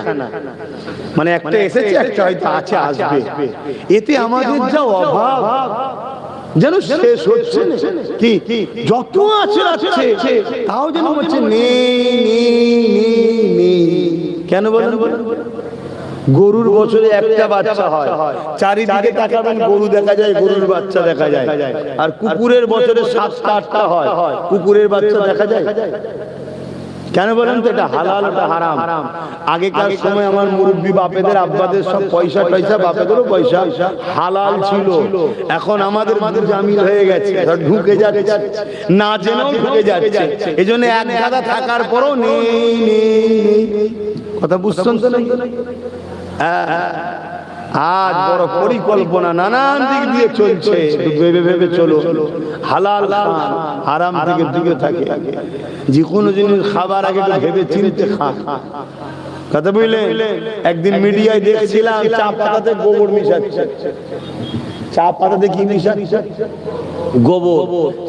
মানে একটা এসেছে, একটা হয়তো আছে, আসবে। এতে আমাদের যা অভাব যেন শেষ হচ্ছে না। কি যত আছে আছে, তাও যেন হচ্ছে নেই। কেন বলেন? গরুর বছরে একটা বাচ্চা হয়, চারিদিকে তাকাবেন গরু দেখা যায়, গরুর বাচ্চা দেখা যায়। আর কুকুরের বছরে 7-8টা হয়, কুকুরের বাচ্চা দেখা যায়। কেন বলেন তো? এটা হালাল, এটা হারাম। আগেকার সময় আমার মুরব্বী বাপেদের, আব্বাদের সব পয়সা টয়সা, বাপেদেরও পয়সা হালাল ছিল। এখন আমাদের জামিল হয়ে গেছে, ঢুকে যাচ্ছে, না জেনেও ঢুকে যাচ্ছে। এই জন্য এক গাদা থাকার পরও নেই। কথা বুঝছেন তো নাকি? আজ বড় পরিকল্পনা নানান দিক দিয়ে চলছে, ভেবে ভেবে চলো। হালাল খান, হারাম দিকে দিকে থাকে। যে কোনো জিনিস খাবার আগে ভেবে চিনতে খান। কথা বুঝলেন? একদিন মিডিয়ায় দেখছিলাম চা পাতাতে গোবর মিশাচ্ছে। চা পাতাতে কি মিশাচ্ছে? গোবর।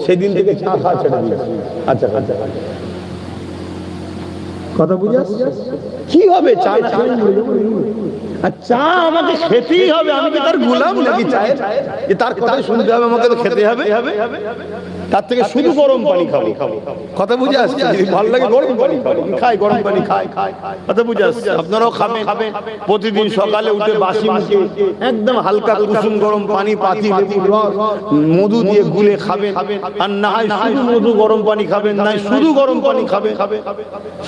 সেদিন থেকে চা খাওয়া ছেড়ে দিয়েছে। আচ্ছা, কথা বুঝে আসছে? কি হবে? চা চা আমাকে খেতেই হবে, আমি কি তার গোলাম নাকি? চায়ের তার কথাই শুনতে হবে, আমাকে তো খেতে হবে। তার থেকে শুধু গরম পানি খাবো। কথা বুঝে আসছে? ভালো লাগে গরম পানি খাই, গরম পানি খাই। কথা বুঝে আসছে? আপনারাও খাবেন। প্রতিদিন সকালে উঠে বাসি মুখে একদম হালকা কুসুম গরম পানি, পাতি লেবুর রস, মধু দিয়ে গুলে খাবেন। আর না হয় শুধু মধু গরম পানি খাবেন, না শুধু গরম পানি খাবেন।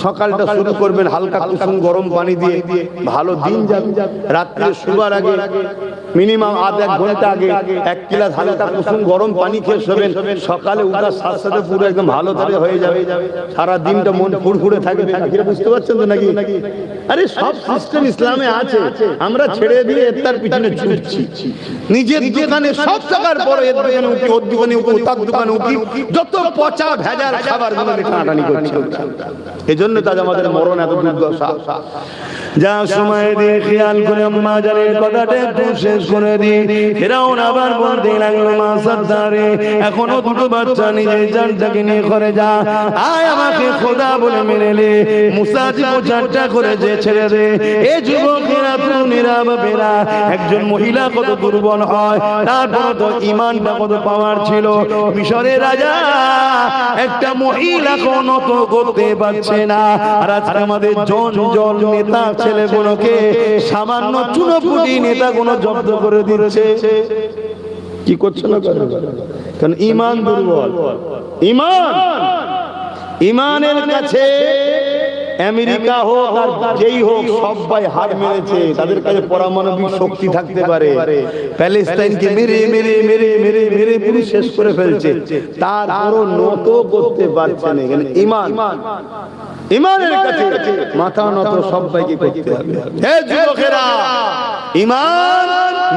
সকালটা শুরু করবেন হালকা কুসুম গরম পানি দিয়ে, ভালো দিন যাবে। রাত্রে শোবার আগে মিনিমাম আধ এক ঘন্টা আগে 1 গ্লাস হালকা কুসুম গরম পানি খেয়ে শোবেন, সকালে উঠার সাথে সাথে পুরো একদম ভালো তারে হয়ে যাবে, সারা দিনটা মন ফুরফুরে থাকবে। বুঝতে পারছেন তো নাকি? আরে সব সিস্টেম ইসলামে আছে, আমরা ছেড়ে দিয়ে তার পিছনে ছুটছি। নিজের দোকানে সব টাকার পরে এর দোকানে উঠি, ওর দোকানে উঠি, তার দোকানে উঠি, যত পচা ভেজাল খাবার গুলো টানাটানি করছি। এজন্য তাজ আমাদের মরণ এত দুর্দশা। যা সময় দিয়ে খেয়াল করে আম্মা জানের কথাটা একটু শেষ করে দিই। ফিরাউন আবার বলতে লাগলো, মা সাদ্দারে, এখনো দুটো বাচ্চা নিজের জানটাকে নিয়ে ঘরে যা, আয় আমাকে খোদা বলে মেনে নে, মুসা জি প্রচারটা করে যে ছেড়ে দে। এ যুবকেরা, তরুণেরা, বাবেরা, একজন মহিলা কত দুর্বল হয়, তারপর তো ইমানটা কত পাওয়ার ছিল। মিশরের রাজা একটা মহিলা কোনো তো করতে পারছে না, আর আজকে আমাদের জল নেতা ছেলেগুলোকে সামান্য চুনোপুটি নেতা কোনো জব্দ করে দিচ্ছে। কি করছে না? কারণ ঈমান দুর্বল। ঈমানের কাছে আমেরিকা হোক আর যেই হোক সবাই হার মেরেছে। তাদের কাছে পরমাণবিক শক্তি থাকতে পারে, প্যালেস্টাইনকে মেরে মেরে মেরে মেরে মেরে পুরো শেষ করে ফেলছে, তারপরও নত করতে পারছে না। কারণ ঈমানের কাছে মাথা নত সবাইকে করতে হবে। হে যুবকেরা, ঈমান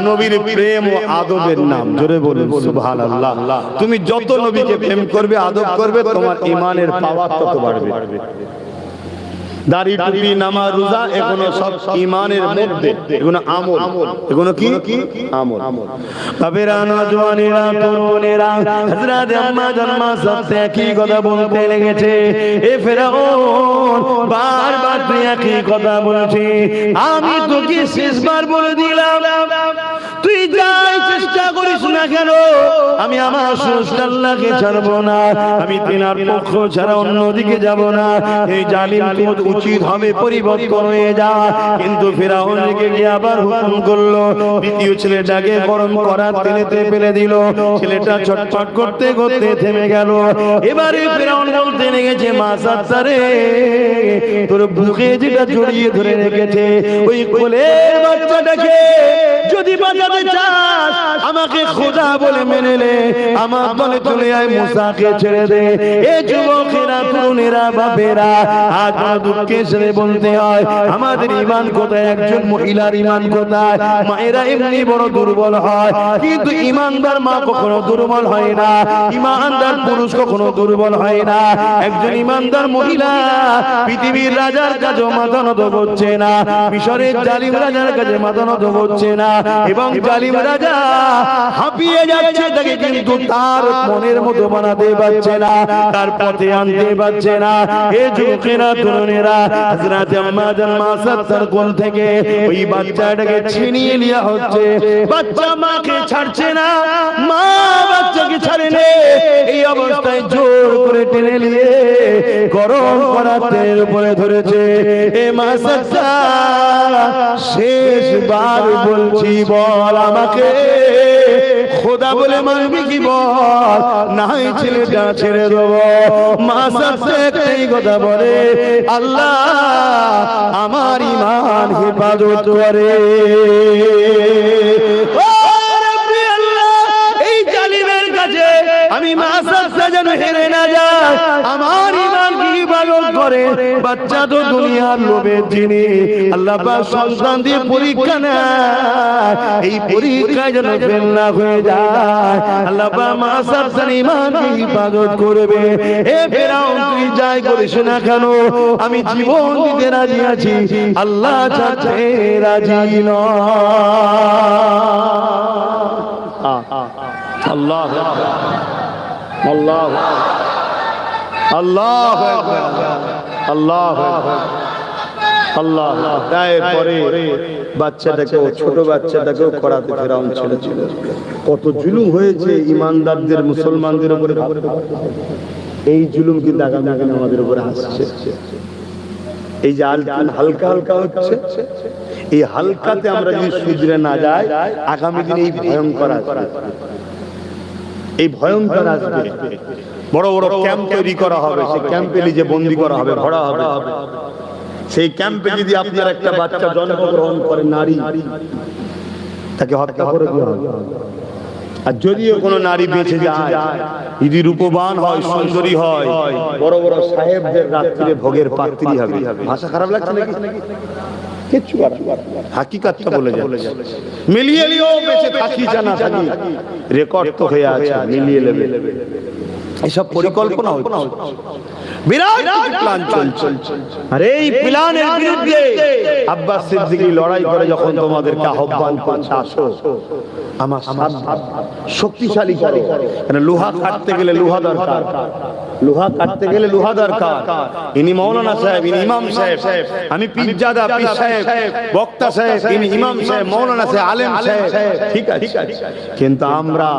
নবীর প্রেম ও আদবের নাম। জোরে বলুন সুবহানাল্লাহ। তুমি যত নবীকে প্রেম করবে, আদব করবে, তোমার ঈমানের পাওয়ার তত বাড়বে। দাড়ি টুপি নামাজ রোজা এগুলো সব ঈমানের মধ্যে, এগুলো আমল। এগুলো কি আমল। বাবেরা, নওজওয়ানেরা, তরুণেরা, হযরত আম্মা জান সাথে কি কথা বলতে লেগেছে। এ ফেরাউন বারবার তুই একই কথা বলছি, আমি তোকে শেষবার বলে দিলাম, তুই যাই চেষ্টা করিস না কেন, আমি আমার স্রষ্টা আল্লাহকে ছাড়বো না, আমি তিনার পক্ষ ছাড়া অন্যদিকে যাব না। এই জালিম উচিত হবে পরিবর্তন হয়ে যা। কিন্তু ফিরাউন রেগে গিয়ে আবার হুকুম করলো, দ্বিতীয় ছেলেটাকে গরম করা তেলেতে ফেলে দিল। ছেলেটা ছটফট করতে করতে থেমে গেল। এবারে ফিরাউন বলতে লেগেছে, মা সাদ্দারে, তোর বুকে যেটা জড়িয়ে ধরে রেখেছে, ওই কোলের বাচ্চাটাকে যদি বাঁচাতে চাস, আমাকে খোদা বলে মেনে নে, আমার দলে চলে আয়, মুসাকে ছেড়ে দে। এ যুবকেরা, তরুণেরা, বাপেরা, আজ বড় দুঃখের সাথে বলতে হয়, আমাদের ঈমান কোথায়? একজন মহিলার ঈমান কোথায়? মায়েরা এমনি বড় দুর্বল হয়, কিন্তু ঈমানদার মা কখনো দুর্বল হয় না, ঈমানদার পুরুষ কখনো দুর্বল হয় না। একজন ঈমানদার মহিলা পৃথিবীর রাজার কাছে মাথা নত করছে না, মিশরের জালিম রাজার কাছে মাথা নত করছে না, এবং জালিম রাজা হাঁপিয়ে যাচ্ছে তাকে, কিন্তু তার মনের মতো বানাতে পারছে না, তার পথে আনতে পারছে না। এ যুবকেরা, তরুণেরা, হযরত আম্মা জান মা সাদ্দার কোল থেকে ওই বাচ্চাটাকে ছিনিয়ে নেওয়া হচ্ছে। বাচ্চা মাকে ছাড়ছে না, মা বাচ্চাকে ছাড়ে নে। এই অবস্থায় জোর করে টেনে নিয়ে গরম করা তেলের উপরে ধরেছে। এ মা সাদ্দার, শেষবার বলছি, বল আমাকে খোদা বলে মানবি কি? বল, নাই ছেলেটা ছেড়ে দেবো। মা সাথে একটাই কথা বলে, আল্লাহ আমার ঈমান হেফাজত করে। এই জালিমের কাছে আমি মা সাথে যেন হেরে না যাই, আমার ঈমান হিফাজত করে। বাচ্চা তো দুনিয়ার লোভের জিনিস, আল্লাহ পাক সন্তান দিয়ে পরীক্ষা নেয়, এই পরীক্ষায় যেন ফেল না হয়ে যায়, আল্লাহ পাক মা সাথে ঈমানকে হিফাজত করবে। এ ফেরাউন, তুই যাই করিস না কেন, আমি জীবন দিতে রাজি আছি, আল্লাহ ছাড়তে রাজি নয়। আল্লাহ আল্লাহ আল্লাহ আল্লাহ আল্লাহ। তারপরে বাচ্চাটাকেও, ছোট বাচ্চাটাকেও করাতে ফেরাউন ছেড়েছিল। কত জুলুম হয়েছে ইমানদারদের, মুসলমানদের উপরে। এই জুলুম কিন্তু আগামী দিনে আমাদের উপরে আসছে। এই যে হালকা হালকা হচ্ছে, এই হালকাতে আমরা যদি শুধরে না যাই, আগামী দিনে এই ভয়ঙ্কর আসবে, এই ভয়ঙ্কর আসবে। বড় বড় ক্যাম্প তৈরি করা হবে, সেই ক্যাম্পে নিজে বন্দী করা হবে, ভরা হবে। সেই ক্যাম্পে যদি আপনার একটা বাচ্চা জন্মগ্রহণ করে নারী, তাকে হত্যা করে দেওয়া হবে। আর যদিও কোনো নারী বেঁচে যায়, যদি রূপবান হয়, সুন্দরী হয়, বড় বড় সাহেবদের রাত্রিরে ভোগের পাত্রী হবে। ভাষা খারাপ লাগছে নাকি? কিচ্ছু হাকিকাতটা বলে যায়। মিলিয়ে লিও, বেঁচে থাকি জানা থাকি, রেকর্ড তো হয়ে আছে, মিলিয়ে নেবে। এসব পরিকল্পনা হচ্ছে, বিরাট প্ল্যান চলছে। আর এই প্ল্যানের বিরুদ্ধে আব্বাস সিদ্দিকী লড়াই করে যখন তোমাদেরকে আহ্বান করছে, আসো আমার সাথে শক্তিশালী করো। কারণ লোহা কাটতে গেলে লোহা দরকার, লোহা কাটতে গেলে লোহা দরকার। ইনি মৌলানা সাহেব, ইনি ইমাম সাহেব, আমি পীরজাদা পীর সাহেব, বক্তা সাহেব, ইনি ইমাম সাহেব, মৌলানা সাহেব, আলেম সাহেব, ঠিক আছে। কিন্তু আমরা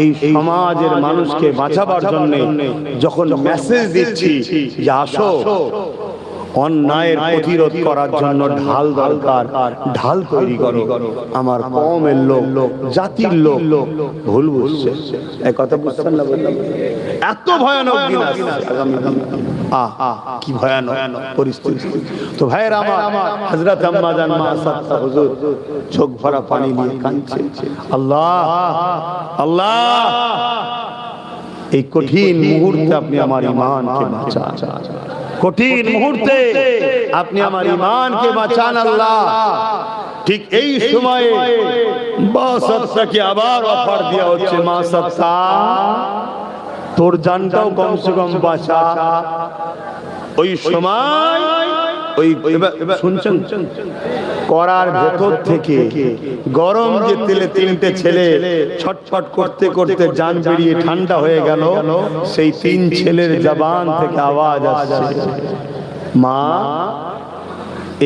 এই সমাজের মানুষকে বাঁচাবার জন্য যখন মেসেজ দিচ্ছি যে আসো, অন্যায়ের প্রতিরোধ করার জন্য ঢাল দরকার, ঢাল তৈরি করো। আমার কওমের লোক, জাতির লোক ভুল বুঝছে। এই কথা বুঝছেন না? এত ভয়ানক দিন আসছে আগামী দিন। কি ভয়ানক পরিস্থিতি। তো ভাইয়েরা আমার, হযরত আম্মা জান মা সাত্তা হুজুর চোখ ভরা পানি নিয়ে কাঁদছে, আল্লাহ আল্লাহ, এই কঠিন মুহূর্তে আপনি আমার ঈমানকে বাঁচান, কঠিন মুহূর্তে আপনি আমার ঈমানকে বাঁচান আল্লাহ। ঠিক এই সময়ে মা সাত্তাকে আবার অফার দেওয়া হচ্ছে, মা সাত্তা তোর জানটাও কমসে কম বাঁচা। ওই সময় ওই শুনছেন, করার ভেতর থেকে গরম যে তেলে তিনটে ছেলে ছটফট করতে করতে জান বেরিয়ে ঠান্ডা হয়ে গেল। সেই তিন ছেলের জবান থেকে আওয়াজ আসছে, মা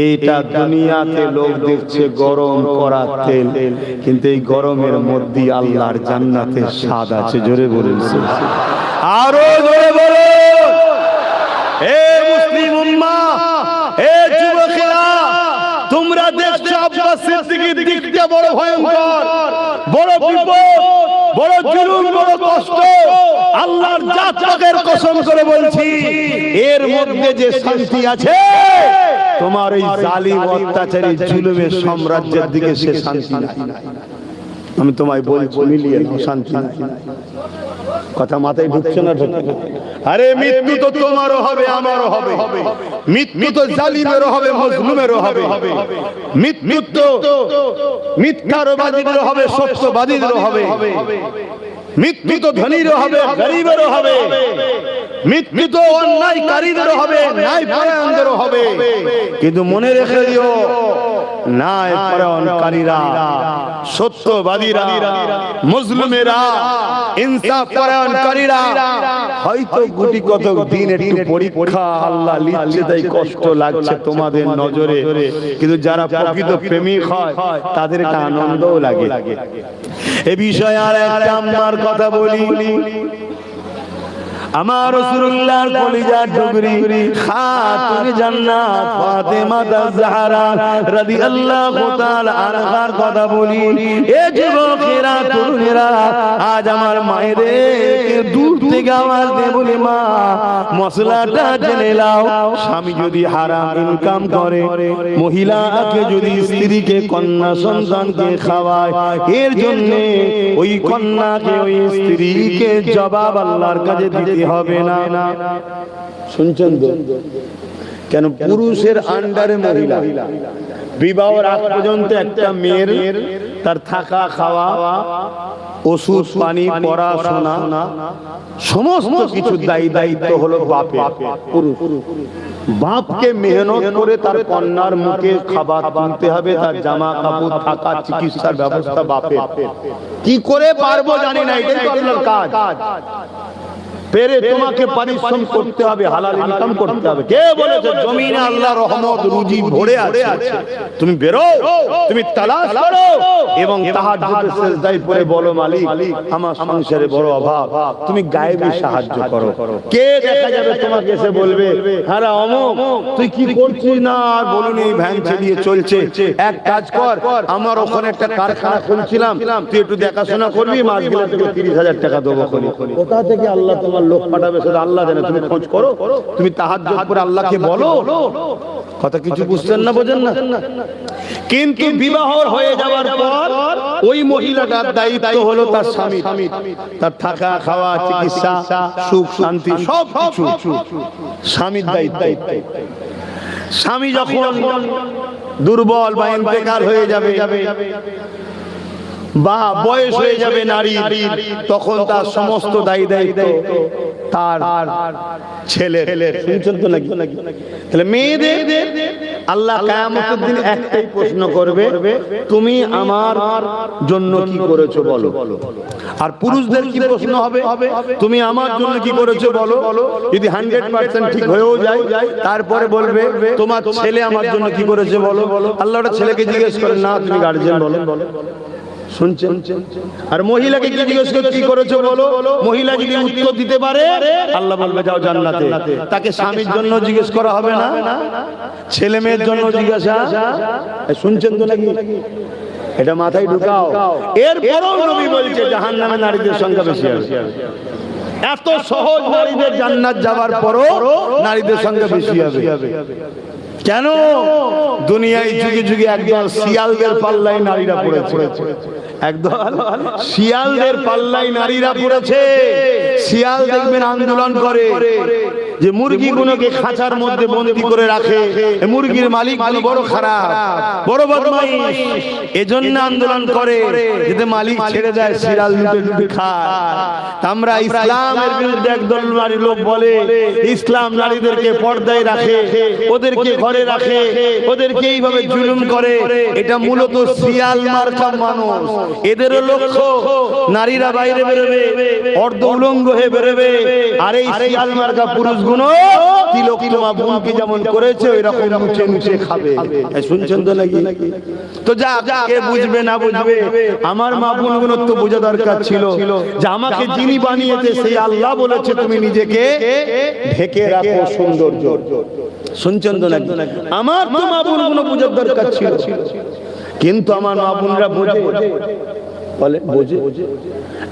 এইটা দুনিয়াতে লোক দেখছে গরম করা তেল, কিন্তু এই গরমের মধ্যে আল্লাহর জান্নাতের স্বাদ আছে। জোরে বলুন, আরো জোরে বলুন। হে মুসলিম উম্মাহ, হে যুবকেরা, তোমরা দেখছো আব্বাস সিদ্দিকীর দিকটা বড় ভয়ঙ্কর, বড় বিপদ, বড় জুলুম, বড় কষ্ট। আল্লাহর জাত পাকের কসম করে বলছি, এর মধ্যে যে শান্তি আছে, তোমার এই জালিম অত্যাচারী জুলুমের সাম্রাজ্যের দিকে সে শান্তি নাই। আমি তোমায় বলছি, মিলিয়ে নাও, শান্তি নাই। কথা মাথায় ঢুকছে না? আরে মৃত্যু তো তোমারও হবে, আমারও হবে। মৃত্যু তো জালিমেরও হবে, মজলুমেরও হবে। মৃত্যু তো মিথ্যাবাদীদেরও হবে, সত্যবাদীদেরও হবে। মৃত্যু তো ধনীরও হবে, গরিবেরও হবে। মৃত্যু তো অন্যায়কারীদেরও হবে, ন্যায়পরায়ণদেরও হবে। কিন্তু মনে রেখে দিও, ন্যায়পরায়ণকারীরা, সত্যবাদীরা, মজলুমেরা, ইনসাফ পরায়ণকারীরা হয়তো গুটি কত দিন একটু পরীক্ষা আল্লাহ লিখছে, তাই কষ্ট লাগছে তোমাদের নজরে। কিন্তু যারা প্রকৃত প্রেমিক হয় তাদের একটা আনন্দও লাগে। এ বিষয়ে আর একটা আমার কথা বলি। আমার রাসূলুল্লাহর কলিজার টুকরি খাতুন জান্নাত ফাতেমা জাহরা রাদিয়াল্লাহু তাআলা আনহার কথা বলি। এ যুবকেরা, তরুণেরা, আজ আমার মায়েদেরকে দূর থেকে আওয়াজ দিয়ে বলি, মা মশলাটা জেনে নাও, স্বামী যদি হারাম ইনকাম করে, মহিলাকে যদি স্ত্রীকে, কন্যা সন্তানকে খাওয়ায়, এর জন্য ওই কন্যাকে, ওই স্ত্রীকে জবাব আল্লাহর কাছে দিতে হবে না। শুনছেন তো? কেন পুরুষের আন্ডারে মহিলা, বিবাহের আগ পর্যন্ত একটা মেয়ের তার থাকা, খাওয়া, ওষুধ পানি, পড়াশোনা, সমস্ত কিছু দায়িত্ব হলো বাপের। পুরুষ বাপকে মেহনত করে তার কন্যার মুখে খাবার তুলতে হবে, তার জামা কাপড়, থাকা, চিকিৎসার ব্যবস্থা বাপের। কি করে পারবো জানি না, এটাই আপনার কাজ। পেরে তোমাকে পরিশ্রম করতে হবে, হালাল ইনকাম করতে হবে। কে বলেছে জমিনে আল্লাহর রহমত রুজি ভরে আছে? তুমি বেরো, তুমি তালাশ করো এবং তাহাজ্জুদের সিজদায় পড়ে বলো, মালিক আমার সংসারে বড় অভাব, তুমি গায়েবী সাহায্য করো। কে দেখা যাবে তোমাকে এসে বলবে, আরে অমুক তুই কি করছিস না, আর বলুন এই ভ্যান চালিয়ে চলছে, এক কাজ কর, আমার ওখানে একটা কারখানা খুলছিলাম, তুই একটু দেখাশোনা করবি, মাস গেলে তোকে 30,000 টাকা দেবো। কোথা থেকে আল্লাহ তোমার তোমার লোক পাঠাবে সেটা আল্লাহ জানে, তুমি খোঁজ করো, তুমি তাহাজ্জুদ করে আল্লাহকে বলো। কথা কিছু বুঝছেন না, বোঝেন না? কিন্তু বিবাহ হয়ে যাওয়ার পর ওই মহিলাটার দায়িত্ব হলো তার স্বামী, তার থাকা খাওয়া চিকিৎসা সুখ শান্তি সব কিছু স্বামীর দায়িত্ব। স্বামী যখন দুর্বল বা ইন্তেকাল হয়ে যাবে বা বয়স হয়ে যাবে নারী, তখন তার সমস্ত দায়িত্ব তার ছেলের। শুনছেন তো নাকি? তাহলে মেয়েদের আল্লাহ কিয়ামতের দিন একটাই প্রশ্ন করবে, তুমি আমার জন্য কি করেছো বলো। আর পুরুষদের কি প্রশ্ন হবে, তুমি আমার জন্য কি করেছো বলো। যদি 100% ঠিক হয়েও যায় তারপরে বলবে তোমার ছেলে আমার জন্য কি করেছে বলো। আল্লাহটা ছেলেকে জিজ্ঞেস করেন না, তুমি গার্জিয়ান বলো। শুনছেন? আর মহিলাকে কি জিজ্ঞেস করে কি করেছো বলো। মহিলা যদি উত্তর দিতে পারে আল্লাহ বলবে যাও জান্নাতে। তাকে স্বামীর জন্য জিজ্ঞেস করা হবে না, ছেলে মেয়ের জন্য জিজ্ঞাসা। শুনছেন তো নাকি? এটা মাথায় ঢুকাও। এরপরও নবী বলছে জাহান্নামে নারীদের সংখ্যা বেশি হবে। এত সহজ নারীদের জান্নাত যাওয়ার পরও নারীদের সংখ্যা বেশি হবে। কেন? দুনিয়ায় যুগে যুগে একদল শিয়ালদের পাল্লায় নারীরা পড়েছে, একদল শিয়ালদের পাল্লায় নারীরা পড়েছে। শিয়াল দেখবেন আন্দোলন করে যে মুরগিগুলোকে খাঁচার মধ্যে বন্দী করে রাখে, মুরগির মালিক বড় খারাপ, বড় বদমাইশ, এজন্য আন্দোলন করে যাতে মালিক ছেড়ে দেয়, শিয়াল লুটে খায়। আমরা ইসলামের বিরুদ্ধে একদল নারী লোক বলে ইসলাম নারীদেরকে পর্দায় রাখে, ওদেরকে ঘরে রাখে, ওদেরকে এইভাবে জুলুম করে। এটা মূলত শিয়াল মার্কা মানুষ। এদেরও লক্ষ্য নারীরা বাইরে বেরোবে, অর্ধ উলঙ্গ হয়ে বেরোবে, আর এই শিয়াল মার্কা পুরুষগুলো তিলোত্তমা বোনকে যেমন করেছে ওই রকম মুছে মুছে খাবে। শুনছেন তো নাকি? তো যা কে বুঝবে না বুঝবে, আমার মা বোনগুলোর তো বোঝা দরকার ছিল যে আমাকে যিনি বানিয়েছে সেই আল্লাহ বলেছে তুমি নিজেকে ঢেকে রাখো সৌন্দর্য। শুনছেন তো নাকি? আমার তো মা বোনগুলো বোঝার দরকার ছিল, কিন্তু আমার মা বোনরা বোঝে, বলে বোঝে।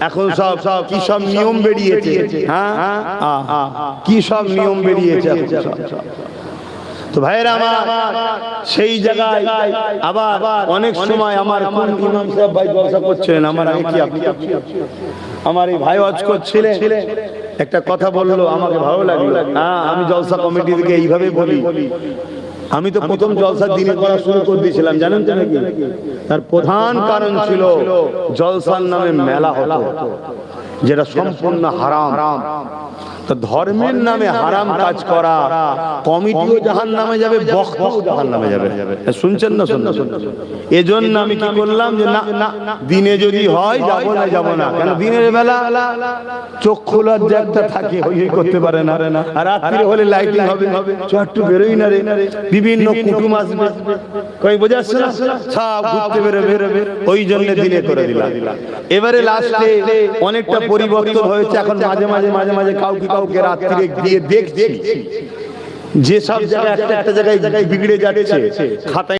এখন সব কি সব নিয়ম বেরিয়েছে, হ্যাঁ কি সব নিয়ম বেরিয়েছে। তো ভাইরা আমার, সেই জায়গায় আবার অনেক সময় আমার কোন ইমাম সাহেব ভাই জলসা করছিলেন, আমার আগে কি আপনি আমার এই ভাই ওয়াজ করছিলেন, একটা কথা বললো আমাকে ভালো লাগলো। হ্যাঁ, আমি জলসা কমিটি থেকে এইভাবে বলি। আমি তো প্রথম জলসার দিনে করা শুরু করে দিয়েছিলাম, জানেন তো নাকি? তার প্রধান কারণ ছিল জলসার নামে মেলা হতো, যেটা সম্পূর্ণ হারাম। তো ধর্মের নামে হারাম কাজ করা, কমিটিও জাহান্নামে যাবে, বক্তাও জাহান্নামে যাবে। শুনছেন না? এজন্য আমি কি করলাম যে না, দিনে যদি হয় যাব না। কেন? দিনের বেলা চোখ খোলার জায়গা থাকে, হই করতে পারে না, আর রাত্রি হলে লাইটিং হবে, একটু বেরোই না রে, বিভিন্ন কুটুম আসবে, কই বোঝাচ্ছে না, সব ঘুরতে বেরোবে। ওই জন্য দিনে করে দিলাম। এবারে লাস্টে অনেকটা পরিবর্তন হয়েছে। এখন মাঝে মাঝে কাউকে রাত্রে গিয়ে দেখছি যে সব জায়গায় একটা জায়গায় বিগড়ে যাচ্ছে, খাতায়